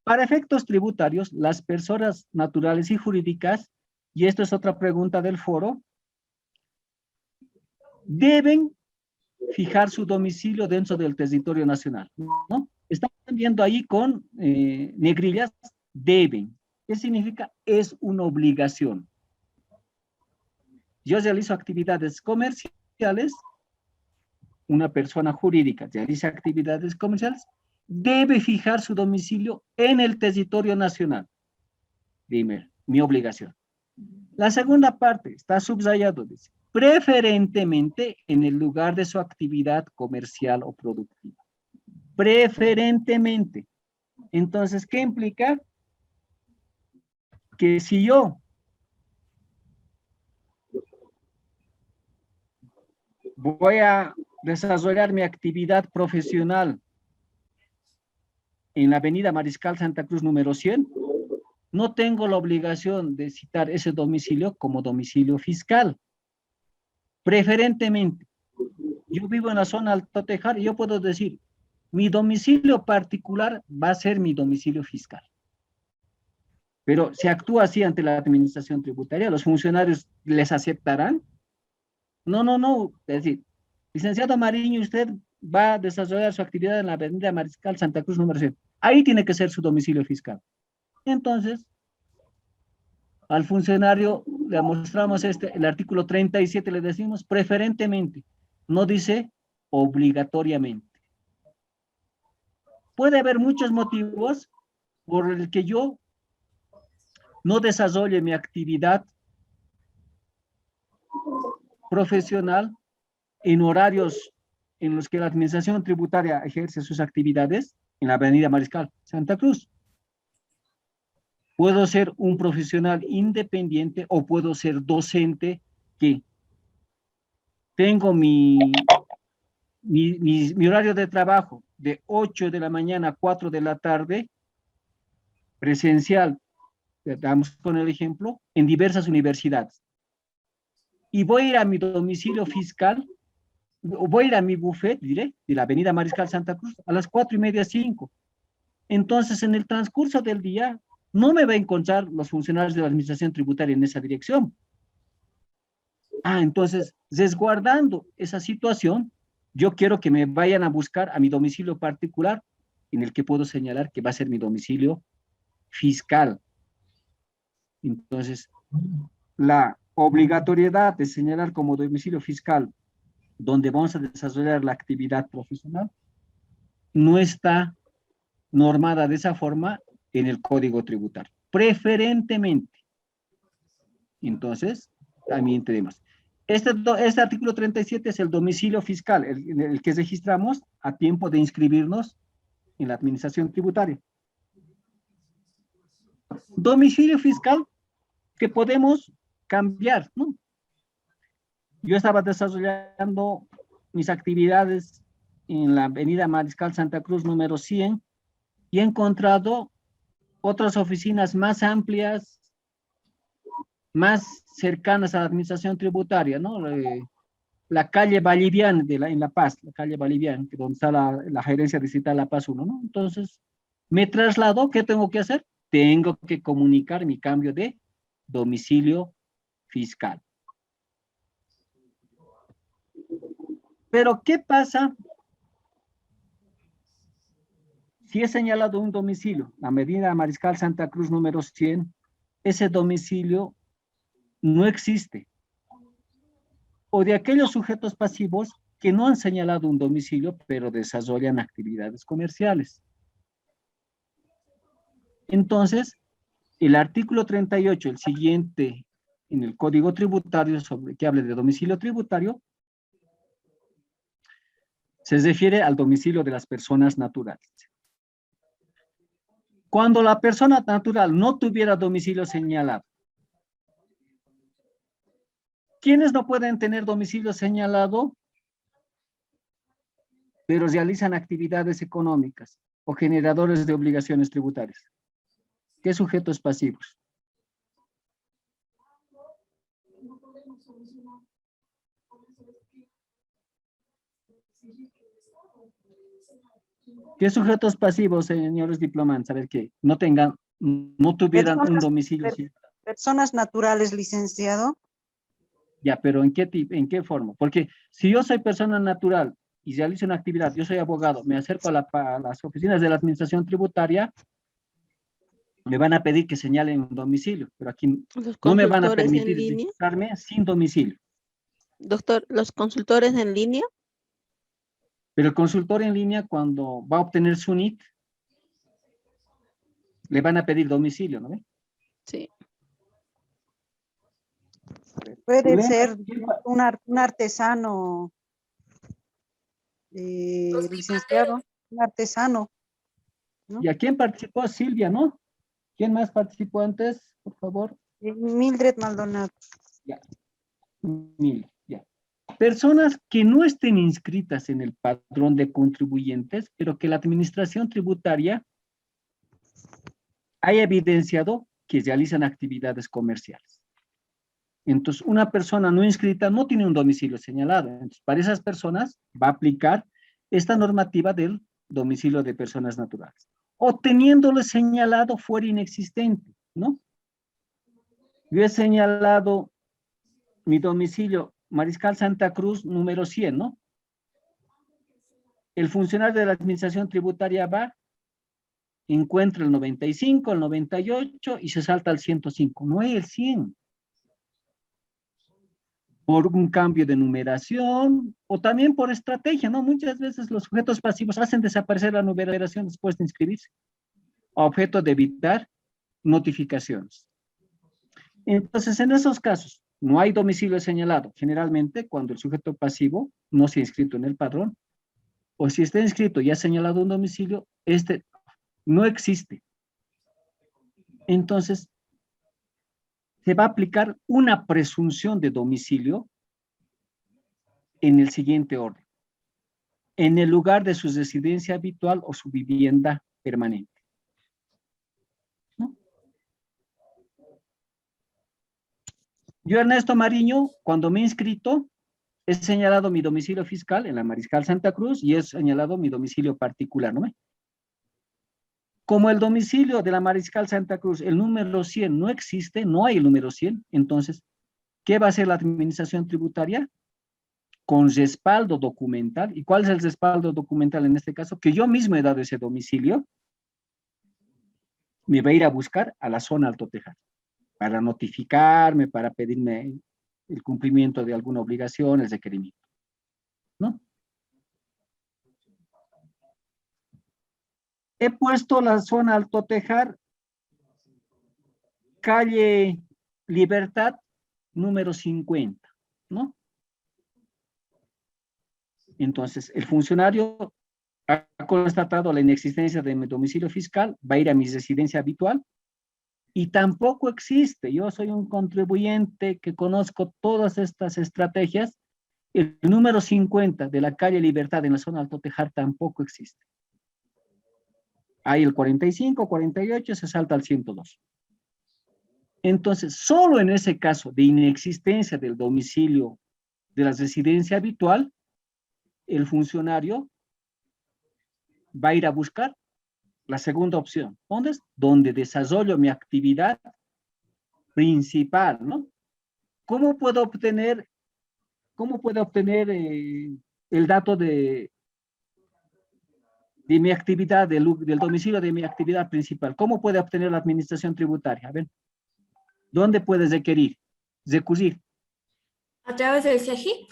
Para efectos tributarios, las personas naturales y jurídicas, y esto es otra pregunta del foro, deben fijar su domicilio dentro del territorio nacional, ¿no? Están viendo ahí con negrillas, deben. ¿Qué significa? Es una obligación. Yo realizo actividades comerciales, una persona jurídica realiza actividades comerciales, debe fijar su domicilio en el territorio nacional. Dime, mi obligación. La segunda parte está subrayado, dice, preferentemente en el lugar de su actividad comercial o productiva. Preferentemente. Entonces, ¿qué implica? Que si yo voy a desarrollar mi actividad profesional en la Avenida Mariscal Santa Cruz número 100, no tengo la obligación de citar ese domicilio como domicilio fiscal. Preferentemente, yo vivo en la zona Alto Tejar y yo puedo decir, mi domicilio particular va a ser mi domicilio fiscal. Pero si actúa así ante la administración tributaria, ¿los funcionarios les aceptarán? No. Es decir, licenciado Mariño, usted va a desarrollar su actividad en la Avenida Mariscal Santa Cruz número 100. Ahí tiene que ser su domicilio fiscal. Entonces, al funcionario le mostramos el artículo 37, le decimos preferentemente, no dice obligatoriamente. Puede haber muchos motivos por el que yo no desarrolle mi actividad profesional en horarios en los que la administración tributaria ejerce sus actividades en la Avenida Mariscal Santa Cruz. Puedo ser un profesional independiente o puedo ser docente que tengo mi horario de trabajo de 8 de la mañana a 4 de la tarde, presencial, damos con el ejemplo, en diversas universidades. Y voy a ir a mi domicilio fiscal, voy a ir a mi buffet, diré, de la Avenida Mariscal Santa Cruz, a las 4:30, 5. Entonces, en el transcurso del día, no me va a encontrar los funcionarios de la administración tributaria en esa dirección. Entonces, resguardando esa situación, yo quiero que me vayan a buscar a mi domicilio particular, en el que puedo señalar que va a ser mi domicilio fiscal. Entonces, la obligatoriedad de señalar como domicilio fiscal donde vamos a desarrollar la actividad profesional no está normada de esa forma en el Código Tributario, preferentemente. Entonces, también tenemos. Este artículo 37 es el domicilio fiscal, el que registramos a tiempo de inscribirnos en la administración tributaria. Domicilio fiscal que podemos cambiar, ¿no? Yo estaba desarrollando mis actividades en la Avenida Mariscal Santa Cruz número 100 y he encontrado otras oficinas más amplias, más cercanas a la administración tributaria, ¿no? La calle Vallivian en La Paz, la calle Vallivian, donde está la gerencia distrital La Paz 1, ¿no? Entonces, me traslado, ¿qué tengo que hacer? Tengo que comunicar mi cambio de domicilio fiscal. Pero, ¿qué pasa si he señalado un domicilio, la Avenida Mariscal Santa Cruz número 100, ese domicilio no existe? O de aquellos sujetos pasivos que no han señalado un domicilio, pero desarrollan actividades comerciales. Entonces, el artículo 38, el siguiente en el Código Tributario, sobre que hable de domicilio tributario, se refiere al domicilio de las personas naturales. Cuando la persona natural no tuviera domicilio señalado, ¿quiénes no pueden tener domicilio señalado, pero realizan actividades económicas o generadores de obligaciones tributarias? ¿Qué sujetos pasivos? ¿Qué sujetos pasivos, señores diplomantes? A ver, que no tuvieran un domicilio. Personas naturales, licenciado. Ya, pero ¿en qué forma? Porque si yo soy persona natural y realizo una actividad, yo soy abogado, me acerco a las oficinas de la administración tributaria, me van a pedir que señalen un domicilio, pero aquí no me van a permitir registrarme sin domicilio. Doctor, ¿los consultores en línea? Pero el consultor en línea, cuando va a obtener su NIT, le van a pedir domicilio, ¿no ve? Sí. Puede ser un artesano, licenciado, un artesano, ¿no? ¿Y a quién participó? Silvia, ¿no? ¿Quién más participó antes, por favor? Mildred Maldonado. Ya. Ya. Personas que no estén inscritas en el padrón de contribuyentes, pero que la administración tributaria haya evidenciado que realizan actividades comerciales. Entonces, una persona no inscrita no tiene un domicilio señalado. Entonces, para esas personas va a aplicar esta normativa del domicilio de personas naturales. O teniéndolo señalado fuera inexistente, ¿no? Yo he señalado mi domicilio Mariscal Santa Cruz número 100, ¿no? El funcionario de la administración tributaria va, encuentra el 95, el 98 y se salta al 105, no es el 100. Por un cambio de numeración o también por estrategia, ¿no? Muchas veces los sujetos pasivos hacen desaparecer la numeración después de inscribirse, a objeto de evitar notificaciones. Entonces, en esos casos, no hay domicilio señalado. Generalmente, cuando el sujeto pasivo no se ha inscrito en el padrón, o si está inscrito y ha señalado un domicilio, este no existe. Entonces, se va a aplicar una presunción de domicilio en el siguiente orden. En el lugar de su residencia habitual o su vivienda permanente. ¿No? Yo, Ernesto Mariño, cuando me he inscrito, he señalado mi domicilio fiscal en la Mariscal Santa Cruz y he señalado mi domicilio particular, ¿no? Como el domicilio de la Mariscal Santa Cruz, el número 100 no existe, no hay el número 100, entonces, ¿qué va a hacer la administración tributaria? Con respaldo documental. ¿Y cuál es el respaldo documental en este caso? Que yo mismo he dado ese domicilio, me va a ir a buscar a la zona Alto Tejar, para notificarme, para pedirme el cumplimiento de alguna obligación, el requerimiento, ¿no? He puesto la zona Alto Tejar, calle Libertad, número 50, ¿no? Entonces, el funcionario ha constatado la inexistencia de mi domicilio fiscal, va a ir a mi residencia habitual, y tampoco existe. Yo soy un contribuyente que conozco todas estas estrategias. El número 50 de la calle Libertad en la zona Alto Tejar tampoco existe. Hay el 45, 48, se salta al 102. Entonces, solo en ese caso de inexistencia del domicilio de la residencia habitual, el funcionario va a ir a buscar la segunda opción. ¿Dónde es? Donde desarrollo mi actividad principal, ¿no? ¿Cómo puedo obtener el dato de mi actividad, del domicilio de mi actividad principal? ¿Cómo puede obtener la administración tributaria? A ver, ¿dónde puede recurrir? ¿A través del CEGIP?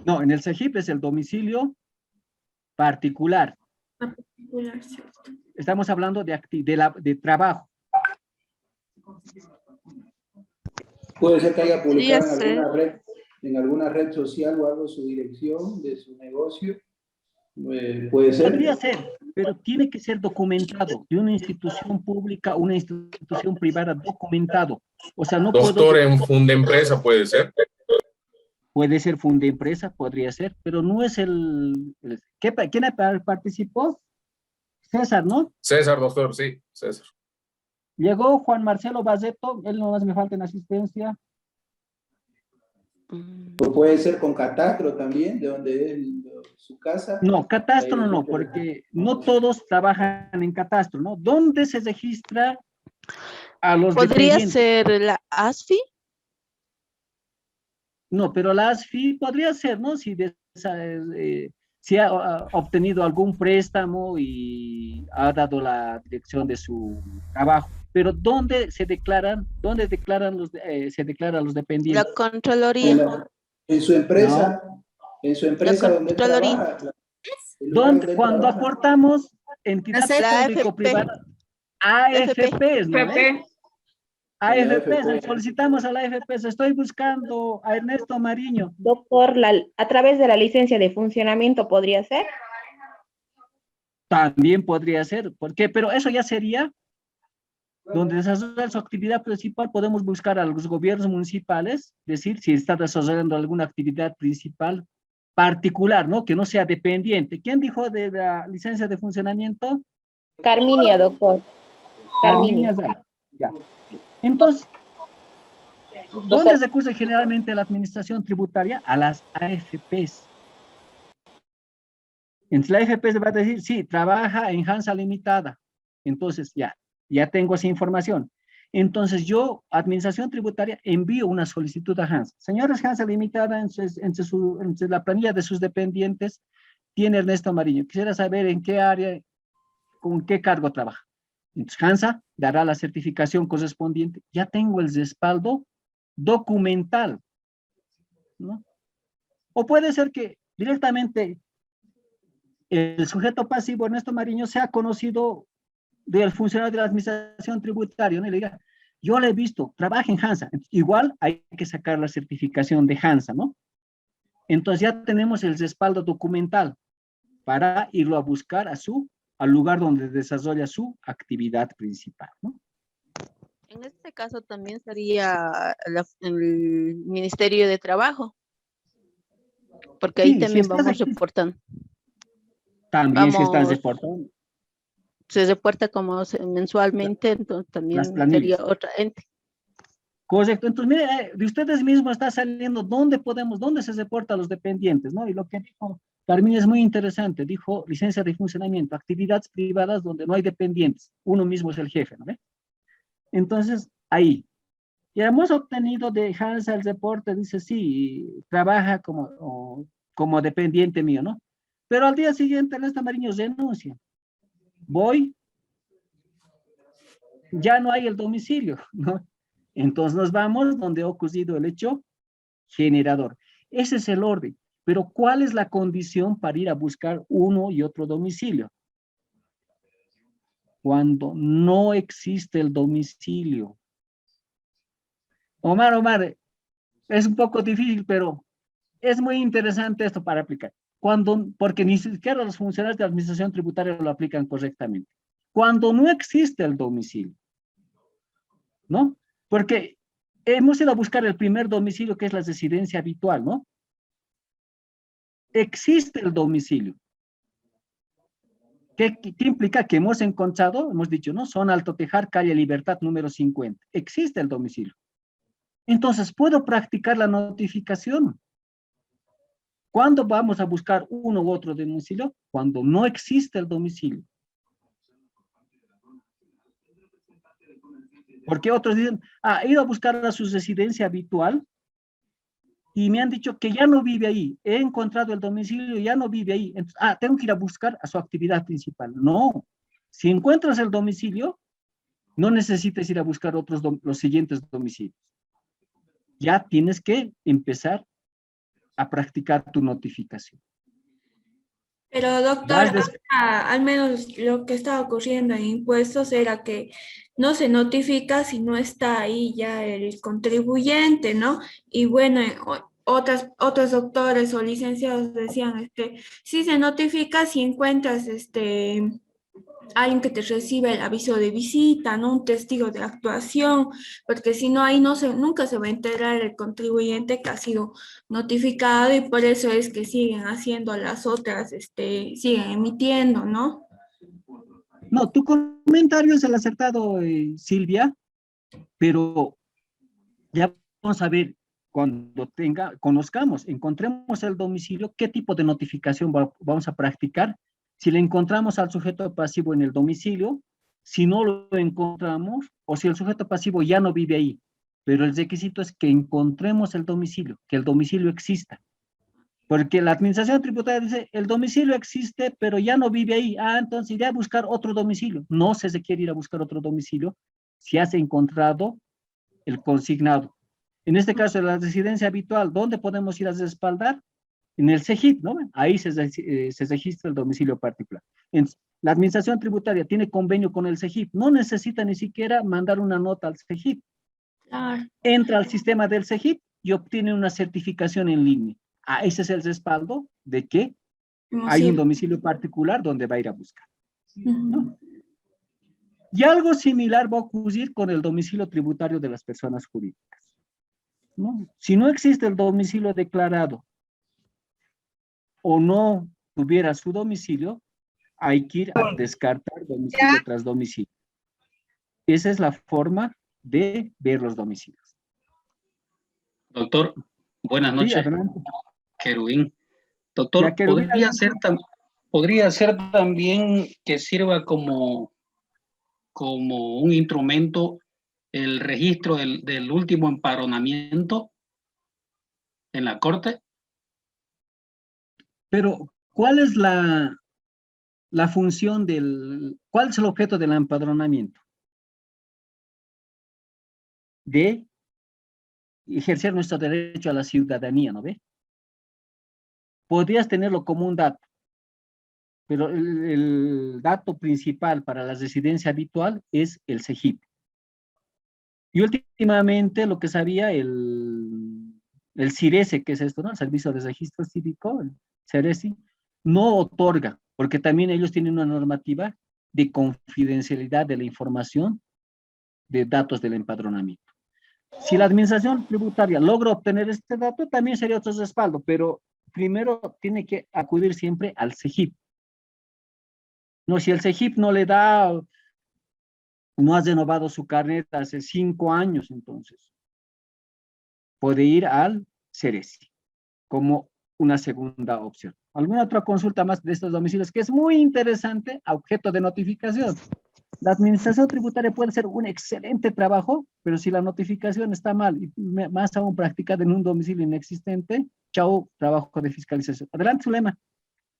No, en el CEGIP es el domicilio particular. Particular, cierto. Estamos hablando de trabajo. Puede ser que haya publicado en alguna red social o algo su dirección de su negocio. Puede ser. Podría ser, pero tiene que ser documentado de una institución pública, una institución privada, documentado. O sea, no Doctor, puedo... en Fundempresa puede ser. Puede ser Fundempresa, podría ser, pero no es ¿quién participó? César, ¿no? César, doctor, sí, César. Llegó Juan Marcelo Bazeto, él no más me falta en asistencia. O puede ser con catastro también, de donde es su casa. No, catastro no, porque no todos trabajan en catastro, ¿no? ¿Dónde se registra a los ¿Podría dependientes? ser la ASFI? No, pero la ASFI podría ser, ¿no? Si ha obtenido algún préstamo y ha dado la dirección de su trabajo. Pero ¿dónde se declaran los dependientes? La Contraloría. En su empresa, No. en su empresa La donde Contraloría. trabaja. Cuando aportamos entidad La público-privada, AFPs, ¿no? PP. AFPs, solicitamos a la AFPs, estoy buscando a Ernesto Mariño. Doctor, a través de la licencia de funcionamiento podría ser. También podría ser, ¿por qué? Pero eso ya sería donde desarrolla su actividad principal. Podemos buscar a los gobiernos municipales, decir si está desarrollando alguna actividad principal particular, ¿no? Que no sea dependiente. ¿Quién dijo de la licencia de funcionamiento? Carminia, doctor. Carminia. Ya. Entonces, ¿dónde recurre generalmente la administración tributaria? A las AFPs. Entonces la AFP va a decir, sí, trabaja en Hansa Limitada. Entonces ya tengo esa información. Entonces yo, administración tributaria, envío una solicitud a Hansa. Señores, Hansa Limitada, entre la planilla de sus dependientes, tiene Ernesto Mariño. Quisiera saber en qué área, con qué cargo trabaja. Entonces Hansa dará la certificación correspondiente. Ya tengo el respaldo documental, ¿no? O puede ser que directamente el sujeto pasivo, Ernesto Mariño, sea conocido del funcionario de la administración tributaria, ¿no? Y le diga, Yo le he visto, trabaja en Hansa. Igual hay que sacar la certificación de Hansa, ¿no? Entonces ya tenemos el respaldo documental para irlo a buscar al lugar donde desarrolla su actividad principal, ¿no? En este caso también sería el Ministerio de Trabajo, porque ahí Sí, si también estás vamos aquí, reportando. también si estás Vamos, reportando se reporta como mensualmente, entonces las también sería planillas. otra ente. Correcto. Entonces, mire, de ustedes mismos está saliendo dónde se reporta a los dependientes, ¿no? Y lo que dijo Carmina es muy interesante. Dijo licencia de funcionamiento, actividades privadas donde no hay dependientes. Uno mismo es el jefe, ¿no ve? Entonces, ahí. Y hemos obtenido de Hansa el reporte, dice, sí, trabaja como dependiente mío, ¿no? Pero al día siguiente, Ernesto Mariño renuncia. Voy, ya no hay el domicilio, ¿no? Entonces nos vamos donde ha ocurrido el hecho generador. Ese es el orden. Pero ¿cuál es la condición para ir a buscar uno y otro domicilio? Cuando no existe el domicilio. Omar, es un poco difícil, pero es muy interesante esto para aplicar. Porque ni siquiera los funcionarios de administración tributaria lo aplican correctamente. Cuando no existe el domicilio, ¿no? Porque hemos ido a buscar el primer domicilio, que es la residencia habitual, ¿no? Existe el domicilio. ¿Qué implica? Que hemos encontrado, hemos dicho, ¿no? Zona Alto Tejar, calle Libertad, número 50. Existe el domicilio. Entonces, ¿puedo practicar la notificación? ¿Cuándo vamos a buscar uno u otro domicilio? Cuando no existe el domicilio. Porque otros dicen, he ido a buscar a su residencia habitual y me han dicho que ya no vive ahí. He encontrado el domicilio y ya no vive ahí. Entonces, tengo que ir a buscar a su actividad principal. No. Si encuentras el domicilio, no necesitas ir a buscar los siguientes domicilios. Ya tienes que empezar a practicar tu notificación. Pero doctor, al menos lo que estaba ocurriendo en impuestos era que no se notifica si no está ahí ya el contribuyente, ¿no? Y bueno, otros doctores o licenciados decían, sí se notifica si encuentras alguien que te recibe el aviso de visita, ¿no? Un testigo de actuación, porque si no, ahí nunca se va a enterar el contribuyente que ha sido notificado y por eso es que siguen haciendo las otras, siguen emitiendo, ¿no? No, tu comentario es el acertado, Silvia, pero ya vamos a ver, cuando encontremos el domicilio, qué tipo de notificación vamos a practicar. Si le encontramos al sujeto pasivo en el domicilio, si no lo encontramos, o si el sujeto pasivo ya no vive ahí, pero el requisito es que encontremos el domicilio, que el domicilio exista. Porque la administración tributaria dice, el domicilio existe, pero ya no vive ahí. Entonces iré a buscar otro domicilio. No se quiere ir a buscar otro domicilio si has encontrado el consignado. En este caso, de la residencia habitual, ¿dónde podemos ir a respaldar? En el CEGIP, ¿no? Ahí se registra el domicilio particular. La administración tributaria tiene convenio con el CEGIP, no necesita ni siquiera mandar una nota al CEGIP. Entra al sistema del CEGIP y obtiene una certificación en línea. Ese es el respaldo de que hay un domicilio particular donde va a ir a buscar, ¿no? Y algo similar va a ocurrir con el domicilio tributario de las personas jurídicas, ¿no? Si no existe el domicilio declarado o no tuviera su domicilio, hay que ir a descartar domicilio tras domicilio. Esa es la forma de ver los domicilios. Doctor, buenas noches. Sí, Querubín. Doctor, podría ser también que sirva como un instrumento el registro del último empadronamiento en la corte. Pero, ¿cuál es la función cuál es el objeto del empadronamiento? De ejercer nuestro derecho a la ciudadanía, ¿no ve? Podrías tenerlo como un dato, pero el dato principal para la residencia habitual es el CEGIP. Y últimamente lo que sabía el CIRESE, que es esto, ¿no? El Servicio de Registro Cívico, el CERESI, no otorga, porque también ellos tienen una normativa de confidencialidad de la información de datos del empadronamiento. Si la administración tributaria logra obtener este dato, también sería otro respaldo, pero primero tiene que acudir siempre al CEGIP. No, si el CEGIP no le da, no has renovado su carnet hace 5 años, entonces puede ir al CERESI como una segunda opción. ¿Alguna otra consulta más de estos domicilios? Que es muy interesante, objeto de notificación. La administración tributaria puede hacer un excelente trabajo, pero si la notificación está mal, y más aún practicada en un domicilio inexistente, chao, trabajo de fiscalización. Adelante, Zulema.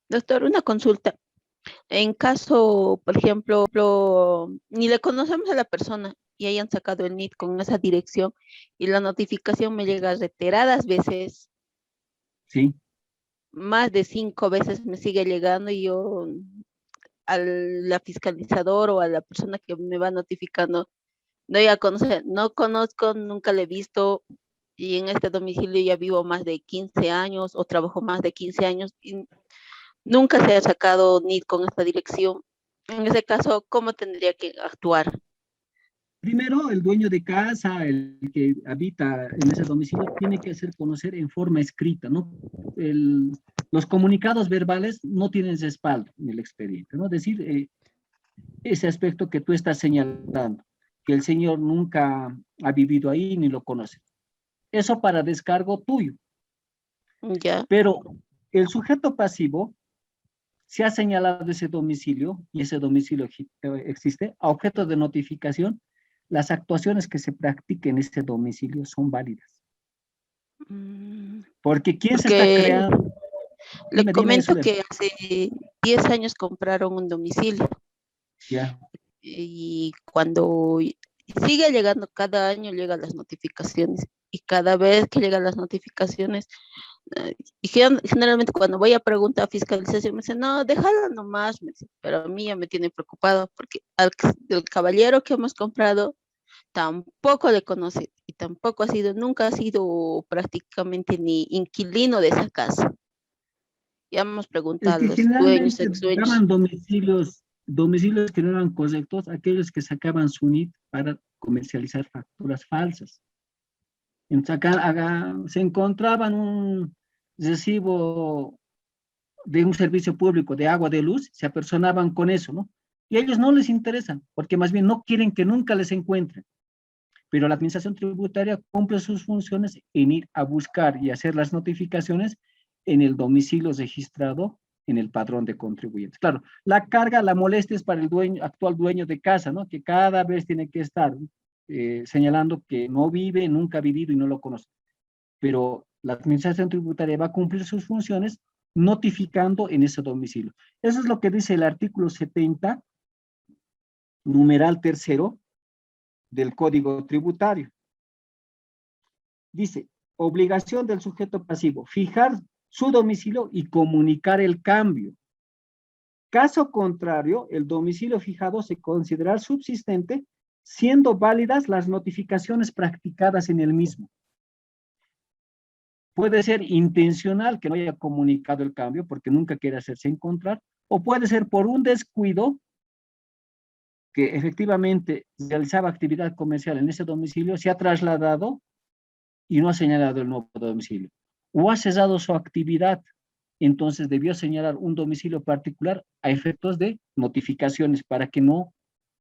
Doctor, una consulta. En caso, por ejemplo, ni le conocemos a la persona y hayan sacado el NIT con esa dirección y la notificación me llega reiteradas veces. Sí. Más de 5 veces me sigue llegando y yo a la fiscalizador o a la persona que me va notificando doy a conocer, no conozco, nunca le he visto y en este domicilio ya vivo más de 15 años o trabajo más de 15 años y nunca se ha sacado NIT con esta dirección. En ese caso, ¿cómo tendría que actuar? Primero, el dueño de casa, el que habita en ese domicilio, tiene que hacer conocer en forma escrita, ¿no? Los comunicados verbales no tienen respaldo en el expediente, ¿no? Es decir, ese aspecto que tú estás señalando, que el señor nunca ha vivido ahí ni lo conoce. Eso para descargo tuyo. Ya. Pero el sujeto pasivo se ha señalado ese domicilio, y ese domicilio existe, a objeto de notificación. Las actuaciones que se practiquen en este domicilio son válidas. Porque ¿quién se está creando? Le comento que hace 10 años compraron un domicilio. Ya. Y cuando sigue llegando, cada año llegan las notificaciones. Y cada vez que llegan las notificaciones, y generalmente cuando voy a preguntar a fiscalización me dicen, no, déjalo nomás, me dicen, pero a mí ya me tiene preocupado porque el caballero que hemos comprado tampoco le conoce y tampoco nunca ha sido prácticamente ni inquilino de esa casa. Ya hemos preguntado a los dueños, ex-dueños. Daban domicilios que no eran correctos, aquellos que sacaban su NIT para comercializar facturas falsas. Se encontraban un recibo de un servicio público de agua, de luz, se apersonaban con eso, ¿no? Y a ellos no les interesan, porque más bien no quieren que nunca les encuentren. Pero la administración tributaria cumple sus funciones en ir a buscar y hacer las notificaciones en el domicilio registrado en el padrón de contribuyentes. Claro, la carga, la molestia es para el actual dueño de casa, ¿no? Que cada vez tiene que estar señalando que no vive, nunca ha vivido y no lo conoce. Pero la administración tributaria va a cumplir sus funciones notificando en ese domicilio. Eso es lo que dice el artículo 70, numeral 3º del Código Tributario. Dice, obligación del sujeto pasivo, fijar su domicilio y comunicar el cambio. Caso contrario, el domicilio fijado se considerará subsistente, siendo válidas las notificaciones practicadas en el mismo. Puede ser intencional que no haya comunicado el cambio porque nunca quiere hacerse encontrar, o puede ser por un descuido que efectivamente realizaba actividad comercial en ese domicilio, se ha trasladado y no ha señalado el nuevo domicilio. O ha cesado su actividad, entonces debió señalar un domicilio particular a efectos de notificaciones para que no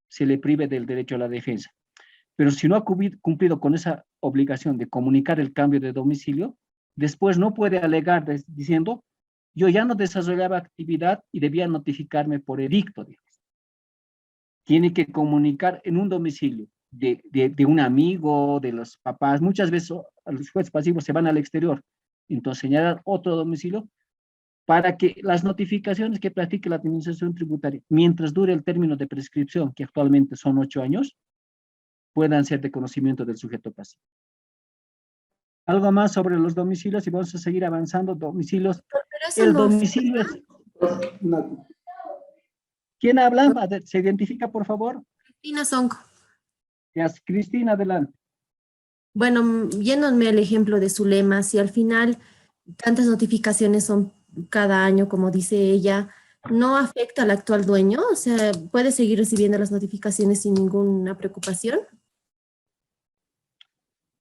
se le prive del derecho a la defensa. Pero si no ha cumplido con esa obligación de comunicar el cambio de domicilio, después no puede alegar diciendo, yo ya no desarrollaba actividad y debía notificarme por edicto, digamos. Tiene que comunicar en un domicilio de un amigo, de los papás. Muchas veces los jueces pasivos se van al exterior, entonces señalar otro domicilio para que las notificaciones que practique la administración tributaria, mientras dure el término de prescripción, que actualmente son 8 años, puedan ser de conocimiento del sujeto pasivo. Algo más sobre los domicilios y vamos a seguir avanzando. Domicilios. El domicilio es... ¿Quién habla? ¿Se identifica, por favor? Cristina Sonco. Cristina, adelante. Bueno, yéndome al ejemplo de Zulema, si al final tantas notificaciones son cada año, como dice ella, ¿no afecta al actual dueño? O sea, ¿puede seguir recibiendo las notificaciones sin ninguna preocupación?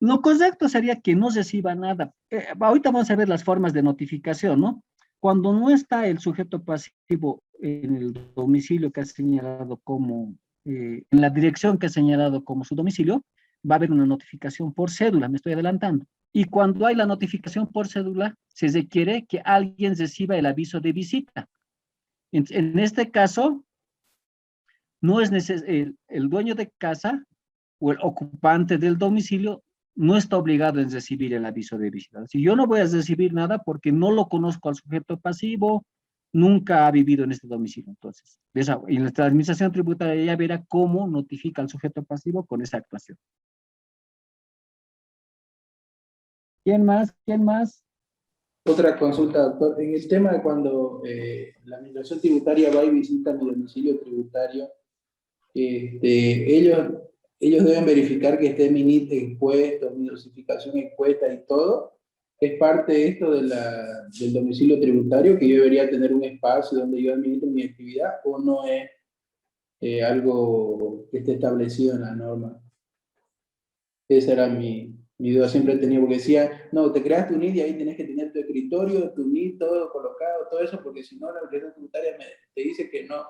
Lo correcto sería que no reciba nada. Ahorita vamos a ver las formas de notificación, ¿no? Cuando no está el sujeto pasivo en el domicilio que ha señalado como, en la dirección que ha señalado como su domicilio, va a haber una notificación por cédula, me estoy adelantando. Y cuando hay la notificación por cédula, se requiere que alguien reciba el aviso de visita. En este caso, no es el dueño de casa o el ocupante del domicilio no está obligado en recibir el aviso de visita. Si yo no voy a recibir nada porque no lo conozco al sujeto pasivo, nunca ha vivido en este domicilio. Entonces, y la administración tributaria ya verá cómo notifica al sujeto pasivo con esa actuación. ¿Quién más? ¿Quién más? Otra consulta, doctor. En el tema de cuando la administración tributaria va y visita mi domicilio tributario, ellos deben verificar que esté mi NIT expuesto, mi dosificación expuesta y todo. ¿Es parte de esto del domicilio tributario, que yo debería tener un espacio donde yo administro mi actividad, o no es algo que esté establecido en la norma? Esa era mi duda, siempre he tenido, porque decía, no, te creas tu NIT y ahí tenés que tener tu escritorio, tu NIT, todo colocado, todo eso, porque si no la autoridad tributaria te dice que no,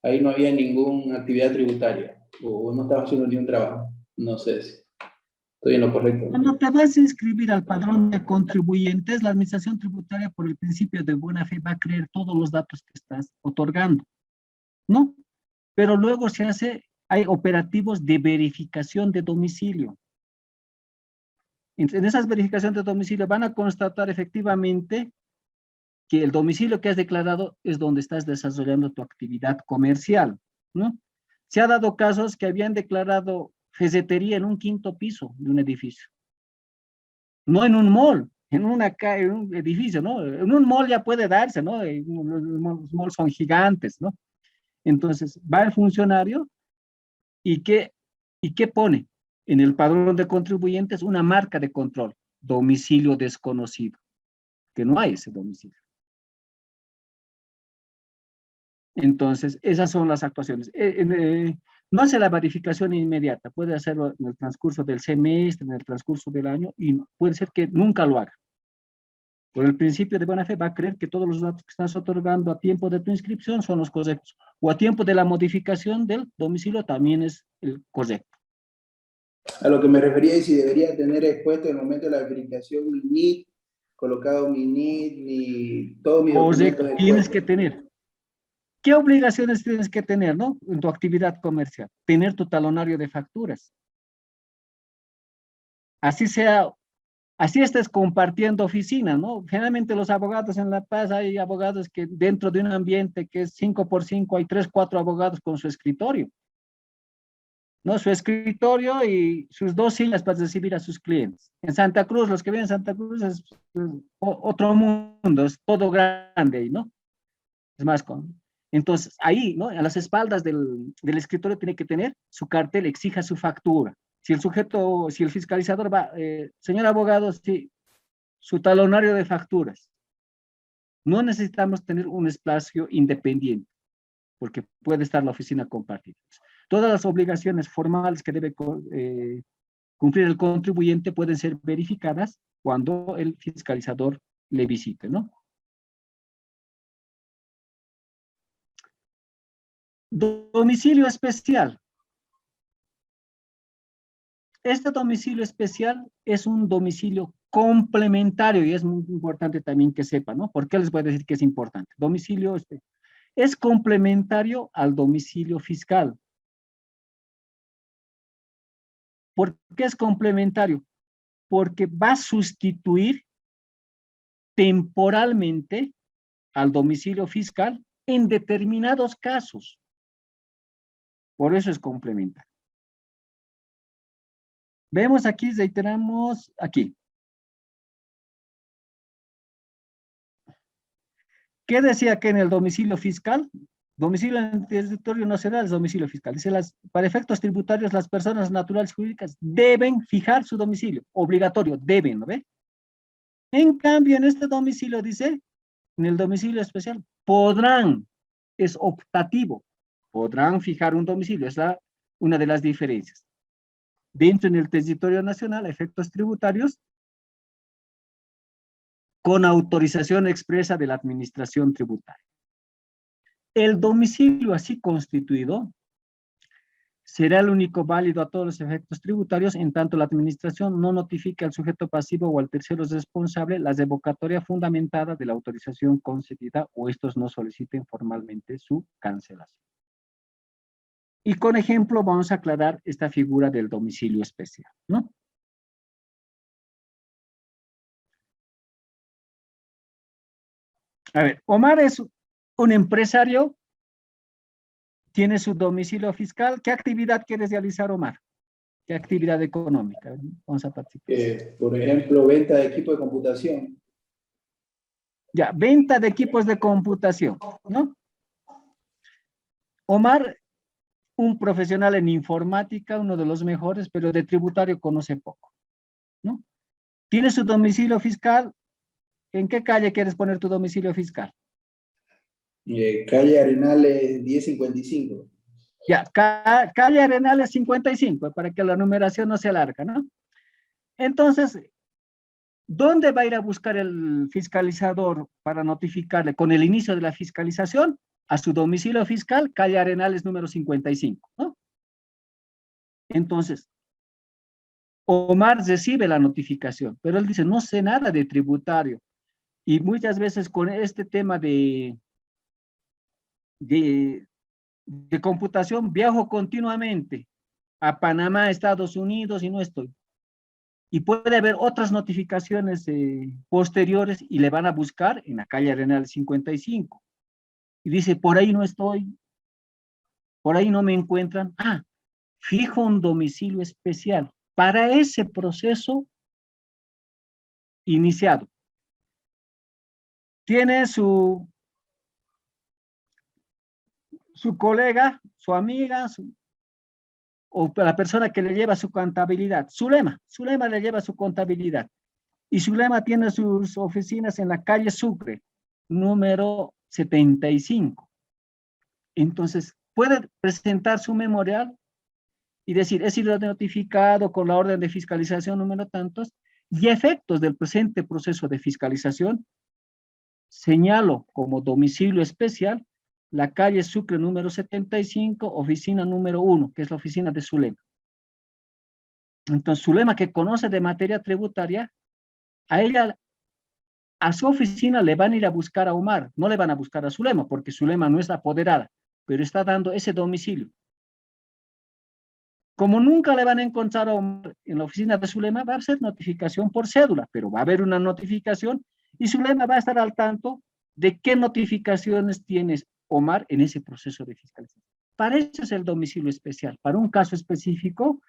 ahí no había ninguna actividad tributaria, o no estaba haciendo ningún trabajo. No sé si estoy en lo correcto. Cuando te vas a inscribir al padrón de contribuyentes, la administración tributaria, por el principio de buena fe, va a creer todos los datos que estás otorgando, ¿no? Pero luego hay operativos de verificación de domicilio. En esas verificaciones de domicilio van a constatar efectivamente que el domicilio que has declarado es donde estás desarrollando tu actividad comercial, ¿no? Se ha dado casos que habían declarado ferretería en un 5º piso de un edificio. No en un mall, en un edificio, ¿no? En un mall ya puede darse, ¿no? Los malls son gigantes, ¿no? Entonces, va el funcionario y ¿qué pone? En el padrón de contribuyentes una marca de control, domicilio desconocido, que no hay ese domicilio. Entonces, esas son las actuaciones. No hace la verificación inmediata, puede hacerlo en el transcurso del semestre, en el transcurso del año, y puede ser que nunca lo haga. Por el principio de buena fe va a creer que todos los datos que estás otorgando a tiempo de tu inscripción son los correctos, o a tiempo de la modificación del domicilio también es el correcto. A lo que me refería es si debería tener expuesto en el momento de la verificación mi NIT, colocado mi NIT, todo mi documento. Correcto, tienes que tener. ¿Qué obligaciones tienes que tener, no? En tu actividad comercial. Tener tu talonario de facturas. Así estés compartiendo oficina, ¿no? Generalmente los abogados en La Paz, hay abogados que dentro de un ambiente que es 5x5, hay 3, 4 abogados con su escritorio. ¿No? Su escritorio y sus 2 sillas para recibir a sus clientes. En Santa Cruz, los que viven en Santa Cruz es otro mundo, es todo grande, ¿no? Es más entonces, ahí, ¿no? A las espaldas del escritorio tiene que tener su cartel, exija su factura. Si el fiscalizador va, señor abogado, sí, su talonario de facturas. No necesitamos tener un espacio independiente, porque puede estar la oficina compartida. Todas las obligaciones formales que debe cumplir el contribuyente pueden ser verificadas cuando el fiscalizador le visite, ¿no? Domicilio especial. Este domicilio especial es un domicilio complementario y es muy importante también que sepan, ¿no? ¿Por qué les voy a decir que es importante? Domicilio es complementario al domicilio fiscal. ¿Por qué es complementario? Porque va a sustituir temporalmente al domicilio fiscal en determinados casos. Por eso es complementario. Vemos aquí, reiteramos aquí. ¿Qué decía que en el domicilio fiscal? Domicilio en el territorio nacional es domicilio fiscal. Dice, para efectos tributarios, las personas naturales y jurídicas deben fijar su domicilio. Obligatorio, deben, ¿no ve? En cambio, en este domicilio, dice, en el domicilio especial, podrán, es optativo, podrán fijar un domicilio. Es una de las diferencias. Dentro en el territorio nacional, a efectos tributarios, con autorización expresa de la administración tributaria. El domicilio así constituido será el único válido a todos los efectos tributarios, en tanto la administración no notifique al sujeto pasivo o al tercero responsable la revocatoria fundamentada de la autorización concedida o estos no soliciten formalmente su cancelación. Y con ejemplo vamos a aclarar esta figura del domicilio especial, ¿no? A ver, Omar es un empresario, tiene su domicilio fiscal. ¿Qué actividad quieres realizar, Omar? ¿Qué actividad económica? Vamos a participar. Por ejemplo, venta de equipo de computación. Ya, venta de equipos de computación, ¿no? Omar, un profesional en informática, uno de los mejores, pero de tributario conoce poco, ¿no? Tiene su domicilio fiscal. ¿En qué calle quieres poner tu domicilio fiscal? Calle Arenales 1055. Ya, calle Arenales 55, para que la numeración no se alarga, ¿no? Entonces, ¿dónde va a ir a buscar el fiscalizador para notificarle con el inicio de la fiscalización? A su domicilio fiscal, calle Arenales número 55, ¿no? Entonces, Omar recibe la notificación, pero él dice, no sé nada de tributario. Y muchas veces con este tema de computación, viajo continuamente a Panamá, Estados Unidos, y no estoy. Y puede haber otras notificaciones posteriores y le van a buscar en la calle Arenal 55. Y dice, por ahí no estoy, por ahí no me encuentran. Ah, fijo un domicilio especial para ese proceso iniciado. Tiene su colega, su amiga, o la persona que le lleva su contabilidad. Zulema le lleva su contabilidad. Y Zulema tiene sus oficinas en la calle Sucre, número 75. Entonces, puede presentar su memorial y decir, he sido notificado con la orden de fiscalización número tantos y efectos del presente proceso de fiscalización. Señalo como domicilio especial la calle Sucre número 75, oficina número 1, que es la oficina de Zulema. Entonces, Zulema, que conoce de materia tributaria, a su oficina le van a ir a buscar a Omar, no le van a buscar a Zulema, porque Zulema no es apoderada, pero está dando ese domicilio. Como nunca le van a encontrar a Omar en la oficina de Zulema, va a ser notificación por cédula, pero va a haber una notificación y Zulema va a estar al tanto de qué notificaciones tienes Omar en ese proceso de fiscalización. Para eso es el domicilio especial, para un caso específico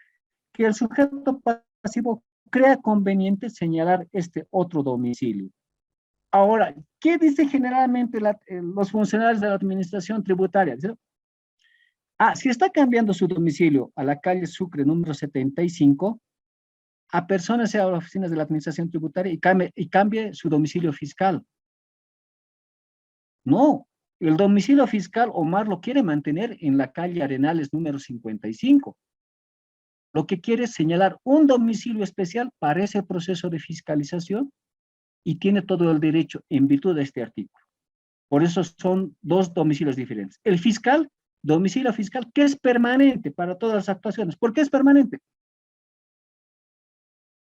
que el sujeto pasivo crea conveniente señalar este otro domicilio. Ahora, ¿qué dice generalmente los funcionarios de la administración tributaria? Si está cambiando su domicilio a la calle Sucre número 75, a personas a las oficinas de la administración tributaria y cambie su domicilio fiscal. No, el domicilio fiscal Omar lo quiere mantener en la calle Arenales número 55. Lo que quiere es señalar un domicilio especial para ese proceso de fiscalización y tiene todo el derecho en virtud de este artículo. Por eso son dos domicilios diferentes. El fiscal, domicilio fiscal, que es permanente para todas las actuaciones. ¿Por qué es permanente?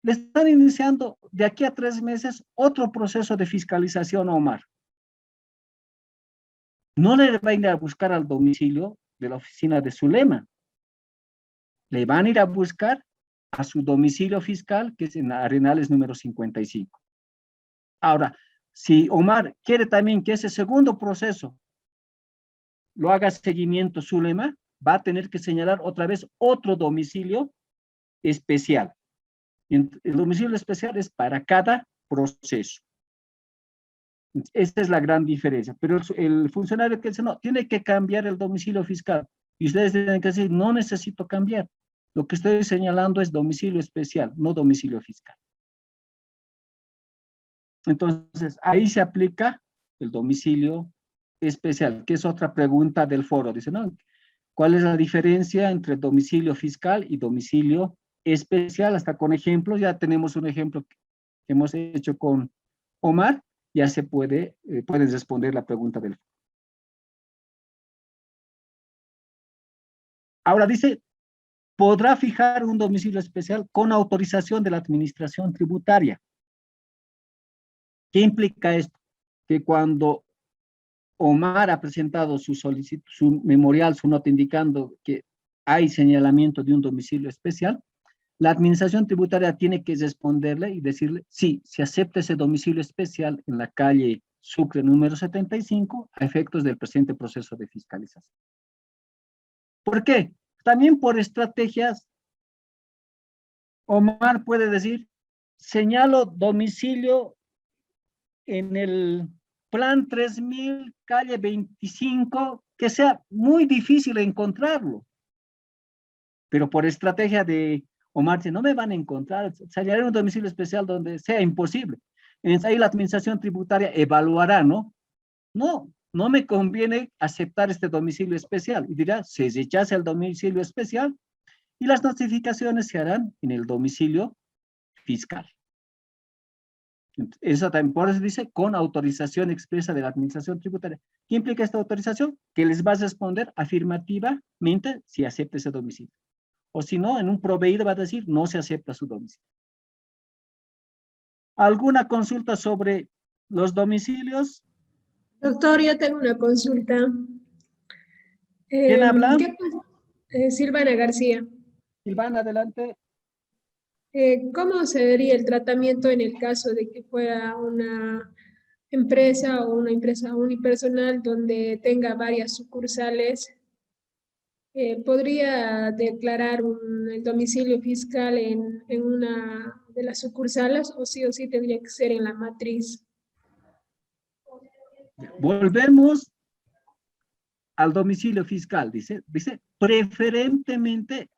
Le están iniciando de aquí a 3 meses otro proceso de fiscalización a Omar. No le va a ir a buscar al domicilio de la oficina de Zulema. Le van a ir a buscar a su domicilio fiscal, que es en Arenales número 55. Ahora, si Omar quiere también que ese segundo proceso lo haga seguimiento Zulema, va a tener que señalar otra vez otro domicilio especial. El domicilio especial es para cada proceso. Esa es la gran diferencia. Pero el funcionario que dice, no, tiene que cambiar el domicilio fiscal. Y ustedes tienen que decir, no necesito cambiar. Lo que estoy señalando es domicilio especial, no domicilio fiscal. Entonces, ahí se aplica el domicilio especial, que es otra pregunta del foro. Dice, ¿no? ¿Cuál es la diferencia entre domicilio fiscal y domicilio especial? Hasta con ejemplos, ya tenemos un ejemplo que hemos hecho con Omar, ya se puedes responder la pregunta del foro. Ahora dice, podrá fijar un domicilio especial con autorización de la administración tributaria. ¿Qué implica esto? Que cuando Omar ha presentado su solicitud, su memorial, su nota indicando que hay señalamiento de un domicilio especial, la administración tributaria tiene que responderle y decirle, sí, se acepta ese domicilio especial en la calle Sucre número 75 a efectos del presente proceso de fiscalización. ¿Por qué? También por estrategias, Omar puede decir, señalo domicilio en el plan 3000, calle 25, que sea muy difícil encontrarlo. Pero por estrategia de Omar, no me van a encontrar, señalaré un domicilio especial donde sea imposible. Entonces ahí la administración tributaria evaluará, ¿no? No me conviene aceptar este domicilio especial. Y dirá, se rechaza el domicilio especial y las notificaciones se harán en el domicilio fiscal. Eso también, por eso dice, con autorización expresa de la administración tributaria. ¿Qué implica esta autorización? Que les va a responder afirmativamente si acepta ese domicilio. O si no, en un proveído va a decir, no se acepta su domicilio. ¿Alguna consulta sobre los domicilios? Doctor, yo tengo una consulta. ¿Quién habla? Silvana García. Silvana, adelante. ¿Cómo se vería el tratamiento en el caso de que fuera una empresa o una empresa unipersonal donde tenga varias sucursales? ¿Podría declarar el domicilio fiscal en una de las sucursales o sí tendría que ser en la matriz? Volvemos al domicilio fiscal, dice preferentemente,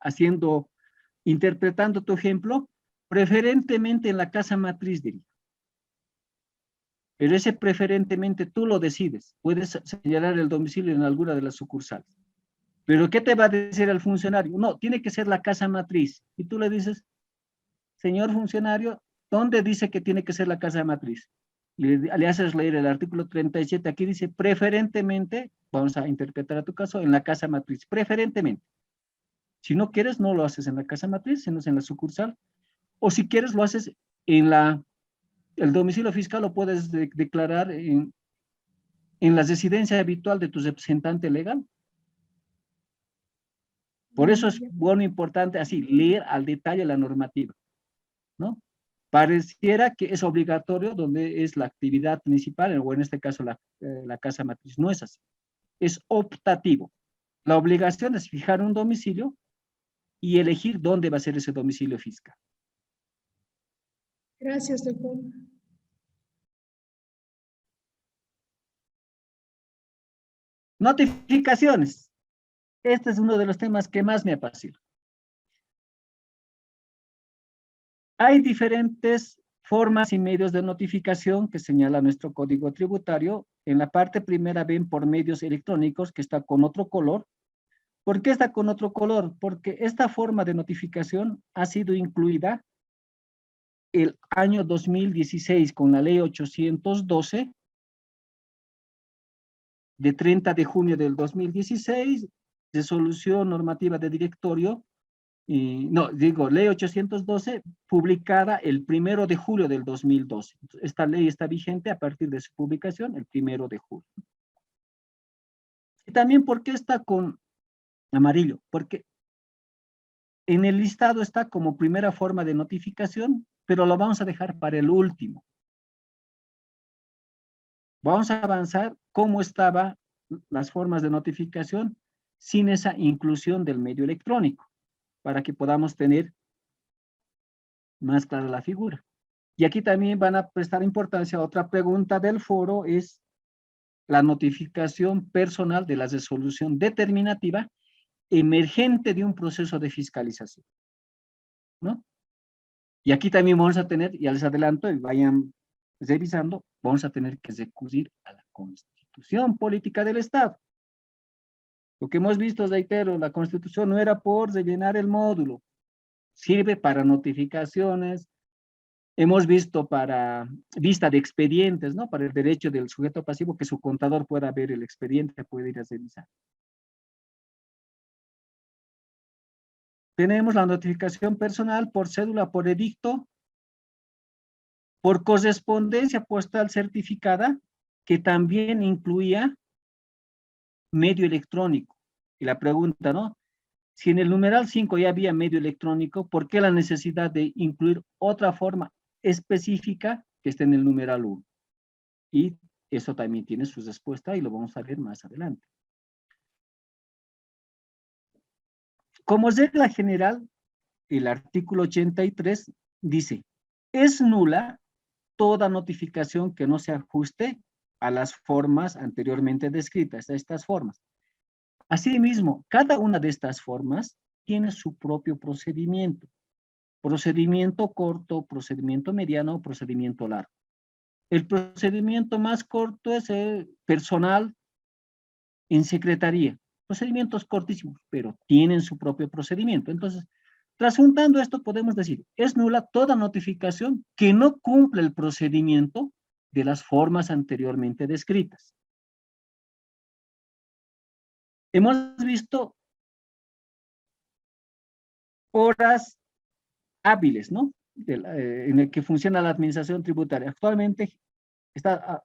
interpretando tu ejemplo, preferentemente en la casa matriz, diría. Pero ese preferentemente tú lo decides, puedes señalar el domicilio en alguna de las sucursales. Pero ¿qué te va a decir el funcionario? No, tiene que ser la casa matriz. Y tú le dices, señor funcionario, ¿dónde dice que tiene que ser la casa matriz? Le haces leer el artículo 37, aquí dice preferentemente, vamos a interpretar a tu caso, en la casa matriz, preferentemente. Si no quieres, no lo haces en la casa matriz, sino en la sucursal. O si quieres, lo haces en el domicilio fiscal, lo puedes declarar en la residencia habitual de tu representante legal. Por eso es bueno, importante, así, leer al detalle la normativa, ¿no? Pareciera que es obligatorio donde es la actividad principal, o en este caso la casa matriz. No es así. Es optativo. La obligación es fijar un domicilio y elegir dónde va a ser ese domicilio fiscal. Gracias, doctor. Notificaciones. Este es uno de los temas que más me apasiona. Hay diferentes formas y medios de notificación que señala nuestro código tributario. En la parte primera ven por medios electrónicos, que está con otro color. ¿Por qué está con otro color? Porque esta forma de notificación ha sido incluida el año 2016 con la ley 812 de 30 de junio del 2016, resolución normativa de directorio, ley 812, publicada el 1 de julio del 2012. Esta ley está vigente a partir de su publicación, el 1 de julio. Y también, ¿por qué está con amarillo? Porque en el listado está como primera forma de notificación, pero lo vamos a dejar para el último. Vamos a avanzar cómo estaban las formas de notificación sin esa inclusión del medio electrónico, para que podamos tener más clara la figura. Y aquí también van a prestar importancia a otra pregunta del foro, es la notificación personal de la resolución determinativa emergente de un proceso de fiscalización, ¿no? Y aquí también vamos a tener, ya les adelanto, y vayan revisando, vamos a tener que recurrir a la Constitución Política del Estado. Lo que hemos visto, reitero, la Constitución no era por rellenar el módulo, sirve para notificaciones, hemos visto para vista de expedientes, ¿no? Para el derecho del sujeto pasivo, que su contador pueda ver el expediente, puede ir a revisar. Tenemos la notificación personal por cédula, por edicto, por correspondencia postal certificada, que también incluía medio electrónico. Y la pregunta, ¿no? Si en el numeral 5 ya había medio electrónico, ¿por qué la necesidad de incluir otra forma específica que esté en el numeral 1? Y eso también tiene su respuesta y lo vamos a ver más adelante. Como regla general, el artículo 83 dice, es nula toda notificación que no se ajuste a las formas anteriormente descritas, a estas formas. Asimismo, cada una de estas formas tiene su propio procedimiento. Procedimiento corto, procedimiento mediano, procedimiento largo. El procedimiento más corto es el personal en secretaría. Procedimientos cortísimos, pero tienen su propio procedimiento. Entonces, trasjuntando esto, podemos decir, es nula toda notificación que no cumple el procedimiento de las formas anteriormente descritas. Hemos visto horas hábiles, ¿no? En el que funciona la administración tributaria. Actualmente está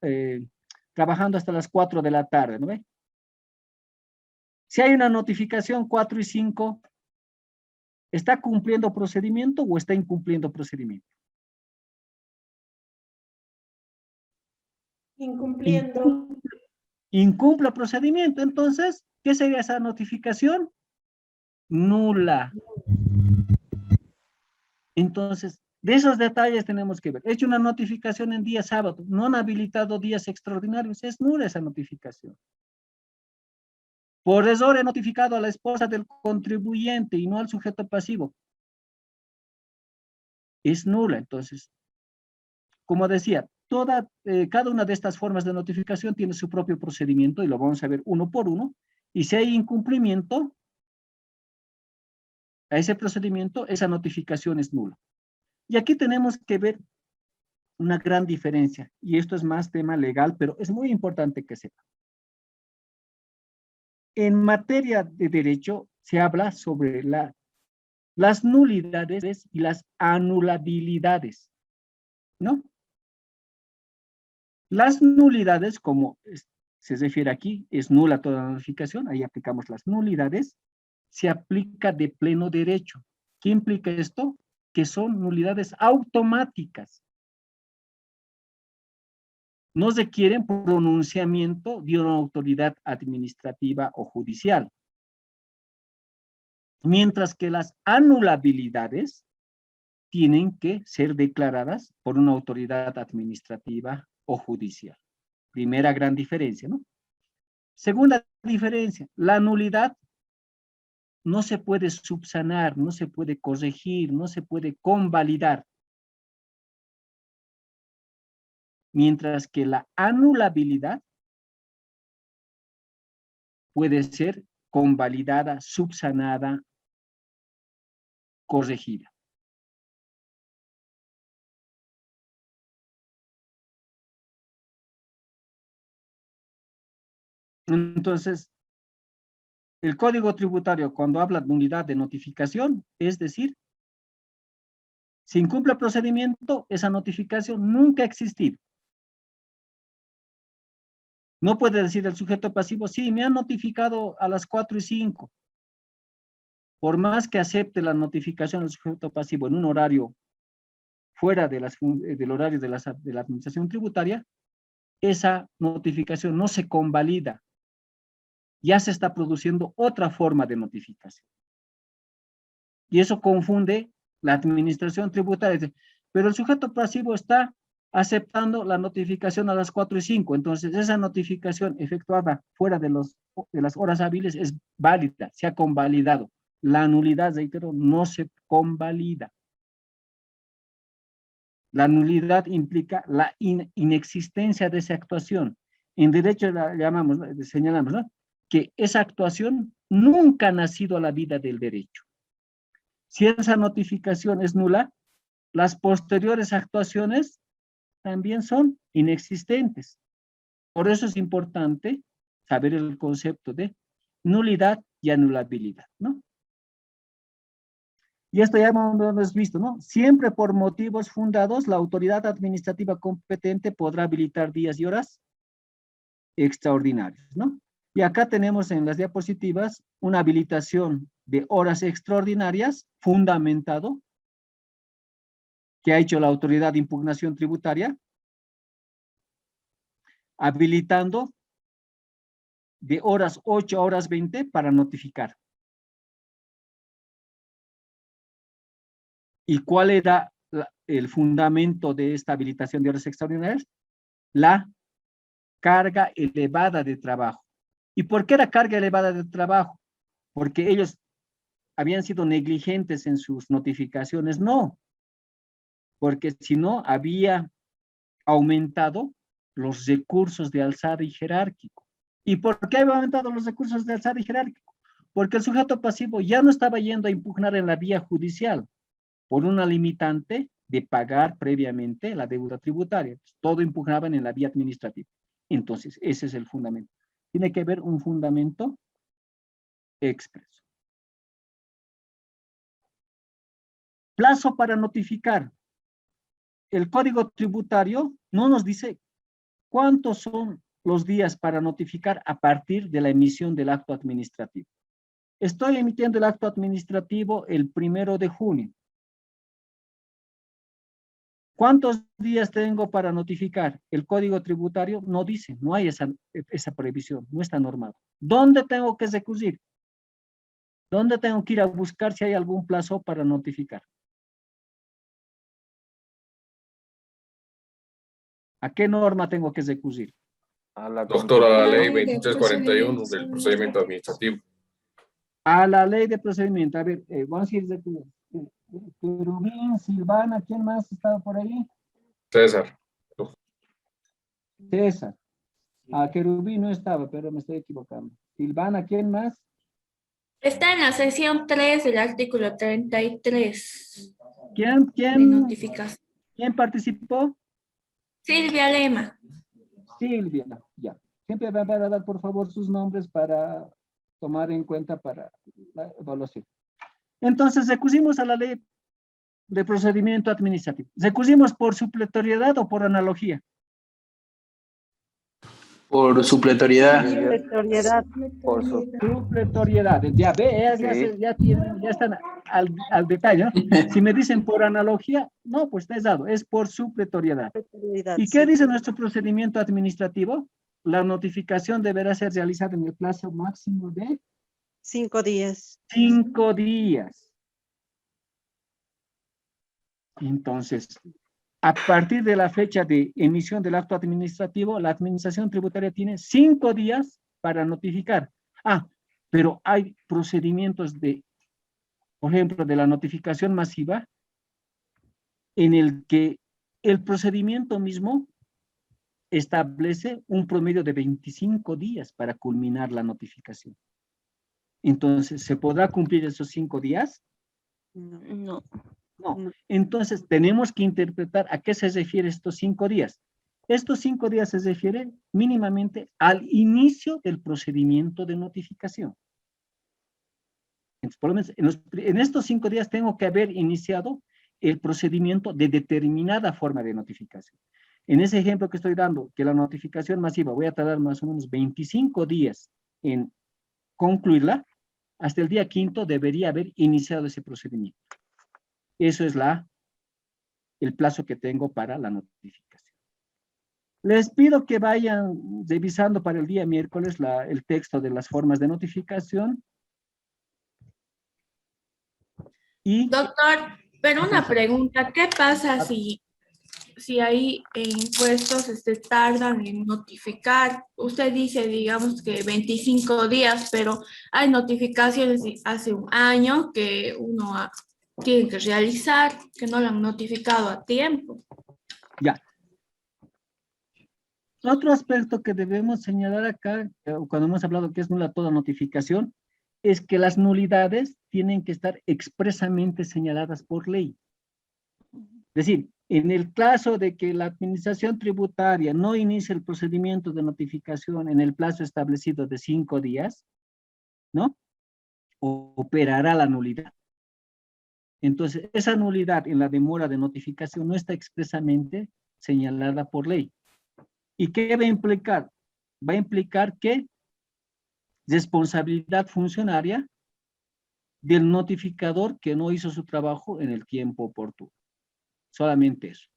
trabajando hasta las 4 de la tarde, ¿no ve? Si hay una notificación 4 y 5, ¿está cumpliendo procedimiento o está incumpliendo procedimiento? Incumpliendo. Incumple procedimiento. Entonces, ¿qué sería esa notificación? Nula. Entonces, de esos detalles tenemos que ver. He hecho una notificación en día sábado, no han habilitado días extraordinarios, es nula esa notificación. Por error he notificado a la esposa del contribuyente y no al sujeto pasivo. Es nula, entonces. Como decía, cada una de estas formas de notificación tiene su propio procedimiento y lo vamos a ver uno por uno. Y si hay incumplimiento a ese procedimiento, esa notificación es nula. Y aquí tenemos que ver una gran diferencia. Y esto es más tema legal, pero es muy importante que sepa. En materia de derecho se habla sobre las nulidades y las anulabilidades, ¿no? Las nulidades, como se refiere aquí, es nula toda notificación, ahí aplicamos las nulidades, se aplica de pleno derecho. ¿Qué implica esto? Que son nulidades automáticas. No requieren pronunciamiento de una autoridad administrativa o judicial. Mientras que las anulabilidades tienen que ser declaradas por una autoridad administrativa o judicial. Primera gran diferencia, ¿no? Segunda diferencia, la nulidad no se puede subsanar, no se puede corregir, no se puede convalidar. Mientras que la anulabilidad puede ser convalidada, subsanada, corregida. Entonces, el Código Tributario, cuando habla de nulidad de notificación, es decir, si incumple el procedimiento, esa notificación nunca ha existido. No puede decir el sujeto pasivo, sí, me han notificado a las 4 y 5. Por más que acepte la notificación del sujeto pasivo en un horario fuera de del horario de la administración tributaria, esa notificación no se convalida. Ya se está produciendo otra forma de notificación. Y eso confunde la administración tributaria. pero el sujeto pasivo está aceptando la notificación a las 4:05. Entonces, esa notificación efectuada fuera de las horas hábiles es válida, se ha convalidado. La nulidad, reitero, no se convalida. La nulidad implica la inexistencia de esa actuación. En derecho llamamos, señalamos, ¿no?, que esa actuación nunca ha nacido a la vida del derecho. Si esa notificación es nula, las posteriores actuaciones también son inexistentes. Por eso es importante saber el concepto de nulidad y anulabilidad, ¿no? Y esto ya hemos visto, ¿no? Siempre por motivos fundados, la autoridad administrativa competente podrá habilitar días y horas extraordinarios, ¿no? Y acá tenemos en las diapositivas una habilitación de horas extraordinarias fundamentado que ha hecho la autoridad de impugnación tributaria, habilitando de horas 8 a horas 20 para notificar. ¿Y cuál era el fundamento de esta habilitación de horas extraordinarias? La carga elevada de trabajo. ¿Y por qué era carga elevada de trabajo? Porque ellos habían sido negligentes en sus notificaciones. No, porque si no había aumentado los recursos de alzada y jerárquico. ¿Y por qué había aumentado los recursos de alzada y jerárquico? Porque el sujeto pasivo ya no estaba yendo a impugnar en la vía judicial por una limitante de pagar previamente la deuda tributaria. Todo impugnaban en la vía administrativa. Entonces, ese es el fundamento. Tiene que haber un fundamento expreso. Plazo para notificar. El Código Tributario no nos dice cuántos son los días para notificar a partir de la emisión del acto administrativo. Estoy emitiendo el acto administrativo el 1 de junio. ¿Cuántos días tengo para notificar? El Código Tributario no dice, no hay esa previsión, no está normado. ¿Dónde tengo que recurrir? ¿Dónde tengo que ir a buscar si hay algún plazo para notificar? ¿A qué norma tengo que recurrir? Doctor, a la ley 2341 del procedimiento administrativo. A la ley de procedimiento. A ver, vamos a ir Querubín, Silvana, ¿quién más estaba por ahí? César. César. Querubín no estaba, pero me estoy equivocando. Silvana, ¿quién más? Está en la sección 3 del artículo 33. ¿Quién participó? Silvia Lema. Silvia, ya. Siempre me van a dar, por favor, sus nombres para tomar en cuenta para la evaluación. Entonces, recurrimos a la ley de procedimiento administrativo. ¿Recurrimos por supletoriedad o por analogía? Por supletoriedad. Por supletoriedad. Ya ve, ya están al detalle, ¿no? Si me dicen por analogía, no, pues está dado, es por supletoriedad. ¿Y qué dice nuestro procedimiento administrativo? La notificación deberá ser realizada en el plazo máximo de 5 días. 5 días. Entonces, a partir de la fecha de emisión del acto administrativo, la administración tributaria tiene 5 días para notificar. Pero hay procedimientos por ejemplo, de la notificación masiva, en el que el procedimiento mismo establece un promedio de 25 días para culminar la notificación. Entonces, ¿se podrá cumplir esos 5 días? No. No. Entonces, tenemos que interpretar a qué se refiere estos 5 días. Estos 5 días se refieren mínimamente al inicio del procedimiento de notificación. Entonces, por lo menos, en estos 5 días tengo que haber iniciado el procedimiento de determinada forma de notificación. En ese ejemplo que estoy dando, que la notificación masiva voy a tardar más o menos 25 días en concluirla, hasta el día 5º debería haber iniciado ese procedimiento. Eso es el plazo que tengo para la notificación. Les pido que vayan revisando para el día miércoles el texto de las formas de notificación. Y, Doctor, Pero una pregunta, ¿qué pasa si hay impuestos tardan en notificar? Usted dice, digamos que 25 días, pero hay notificaciones de hace un año que uno tiene que realizar, que no lo han notificado a tiempo. Ya. Otro aspecto que debemos señalar acá, cuando hemos hablado que es nula toda notificación, es que las nulidades tienen que estar expresamente señaladas por ley. Es decir, en el caso de que la administración tributaria no inicie el procedimiento de notificación en el plazo establecido de 5 días, ¿no? Operará la nulidad. Entonces, esa nulidad en la demora de notificación no está expresamente señalada por ley. ¿Y qué va a implicar? Va a implicar que responsabilidad funcionaria del notificador que no hizo su trabajo en el tiempo oportuno. Solamente eso.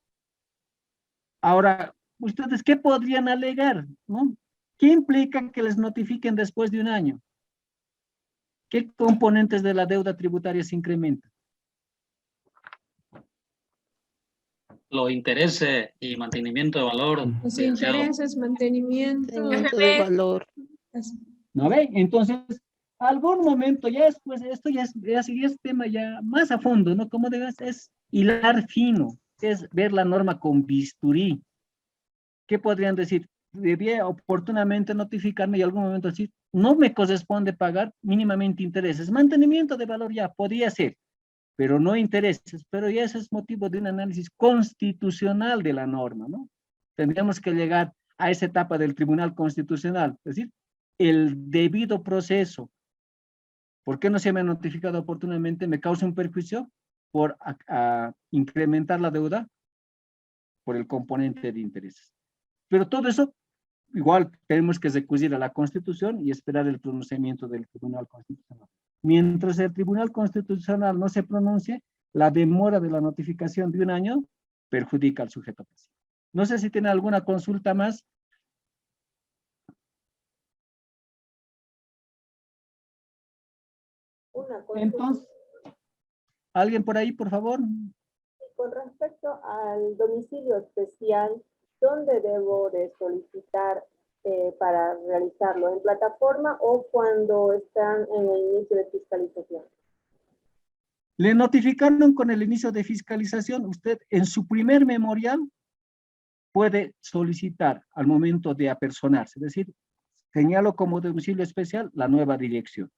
Ahora, ¿ustedes qué podrían alegar? ¿No? ¿Qué implica que les notifiquen después de un año? ¿Qué componentes de la deuda tributaria se incrementan? Los intereses y mantenimiento de valor. Los intereses, mantenimiento de valor. ¿No ve? Entonces, algún momento ya después, esto ya es tema ya más a fondo, ¿no? Como debes, es hilar fino, es ver la norma con bisturí. ¿Qué podrían decir? Debía oportunamente notificarme y en algún momento decir, no me corresponde pagar mínimamente intereses. Mantenimiento de valor ya podría ser, pero no intereses. Pero ya ese es motivo de un análisis constitucional de la norma, ¿no? Tendríamos que llegar a esa etapa del Tribunal Constitucional, es decir, el debido proceso. ¿Por qué no se me ha notificado oportunamente? ¿Me causa un perjuicio por incrementar la deuda? Por el componente de intereses. Pero todo eso, igual tenemos que recurrir a la Constitución y esperar el pronunciamiento del Tribunal Constitucional. Mientras el Tribunal Constitucional no se pronuncie, la demora de la notificación de un año perjudica al sujeto pasivo. No sé si tiene alguna consulta más. Entonces, ¿alguien por ahí, por favor? Con respecto al domicilio especial, ¿dónde debo de solicitar para realizarlo? ¿En plataforma o cuando están en el inicio de fiscalización? Le notificaron con el inicio de fiscalización. Usted en su primer memorial puede solicitar al momento de apersonarse, es decir, señalo como domicilio especial la nueva dirección.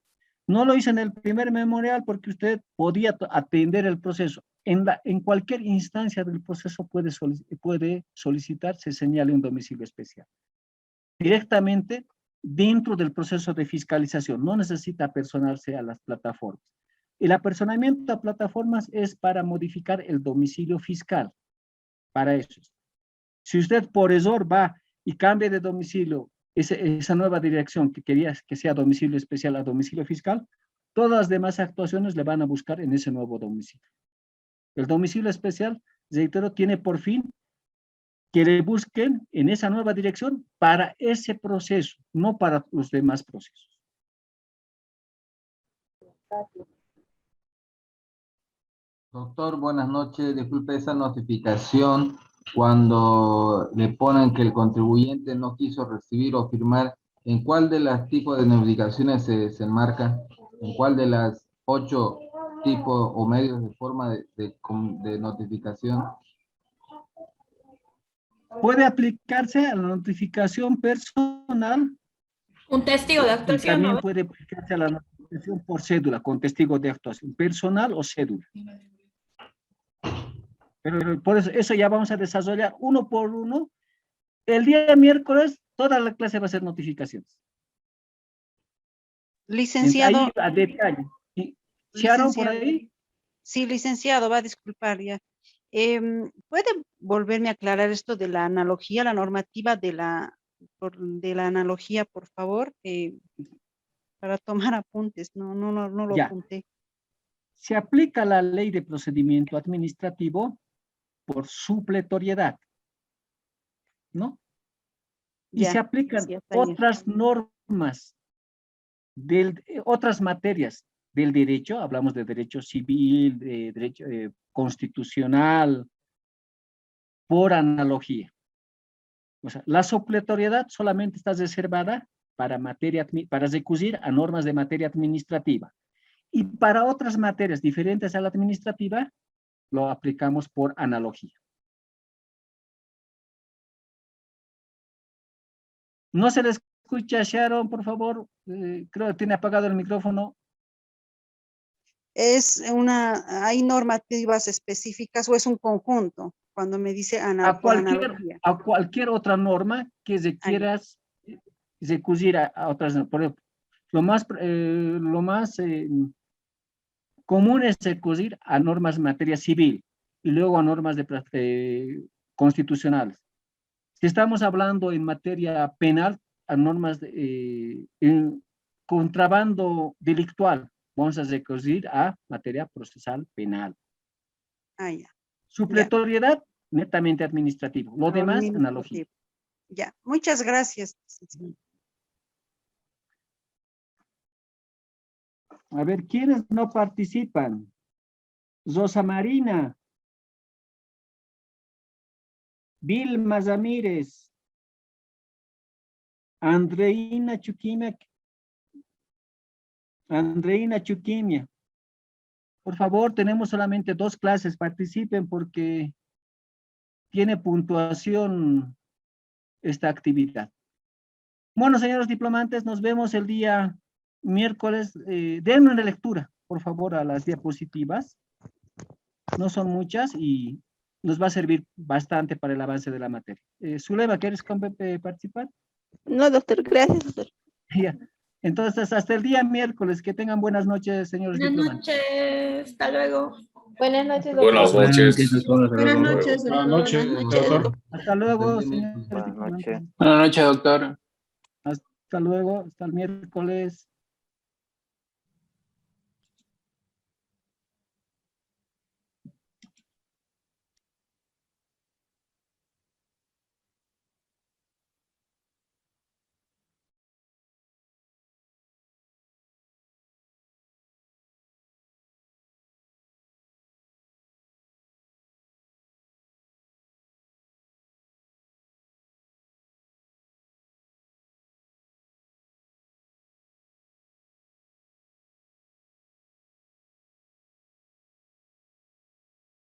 No lo hice en el primer memorial porque usted podía atender el proceso. En cualquier instancia del proceso puede solicitar, se señale un domicilio especial. Directamente dentro del proceso de fiscalización, no necesita apersonarse a las plataformas. El apersonamiento a plataformas es para modificar el domicilio fiscal, para eso. Si usted por error va y cambia de domicilio, esa nueva dirección que quería que sea domicilio especial a domicilio fiscal, todas las demás actuaciones le van a buscar en ese nuevo domicilio. El domicilio especial, reitero, tiene por fin que le busquen en esa nueva dirección para ese proceso, no para los demás procesos. Doctor, buenas noches. Disculpe esa notificación cuando le ponen que el contribuyente no quiso recibir o firmar. ¿En cuál de los tipos de notificaciones se enmarca? ¿En cuál de las 8 tipos o medios de forma de notificación? Puede aplicarse a la notificación personal. Un testigo de actuación. Y también ¿no? puede aplicarse a la notificación por cédula, con testigo de actuación, personal o cédula. Pero por eso ya vamos a desarrollar uno por uno. El día miércoles, toda la clase va a ser notificaciones. Licenciado. Ahí a detalle. ¿Sharon por ahí? Sí, licenciado, va a disculpar ya. ¿Puede volverme a aclarar esto de la analogía, la normativa de la analogía, por favor? Para tomar apuntes, no lo apunté. Se aplica la ley de procedimiento administrativo por supletoriedad, ¿no? Y se aplican otras normas, otras materias del derecho, hablamos de derecho civil, de derecho constitucional, por analogía. O sea, la supletoriedad solamente está reservada para recurrir a normas de materia administrativa. Y para otras materias diferentes a la administrativa, lo aplicamos por analogía. No se le escucha, Sharon, por favor. Creo que tiene apagado el micrófono. ¿Hay normativas específicas o es un conjunto? Cuando me dice analogía. A cualquier otra norma que requieras recurrir a otras normas. Por ejemplo, lo más común es recurrir a normas en materia civil y luego a normas constitucionales. Si estamos hablando en materia penal, a normas de contrabando delictual, vamos a recurrir a materia procesal penal. Ya. Supletoriedad, netamente administrativo. Lo demás, analogía. Ya, muchas gracias. A ver, ¿quiénes no participan? Rosa Marina. Vilma Ramírez. Andreina Chuquimia. Por favor, tenemos solamente 2 clases, participen porque tiene puntuación esta actividad. Bueno, señores diplomantes, nos vemos el día miércoles. Denme una lectura, por favor, a las diapositivas. No son muchas y nos va a servir bastante para el avance de la materia. Zulema, ¿quieres participar? No, doctor, gracias, doctor. Ya. Entonces, hasta el día miércoles. Que tengan buenas noches, señores diplomantes. Buenas noches, hasta luego. Buenas noches, doctor. Buenas noches. Buenas noches, Buenas noches, doctor. Hasta luego, señores diplomantes. Buenas noches, doctor. Hasta luego, hasta el miércoles.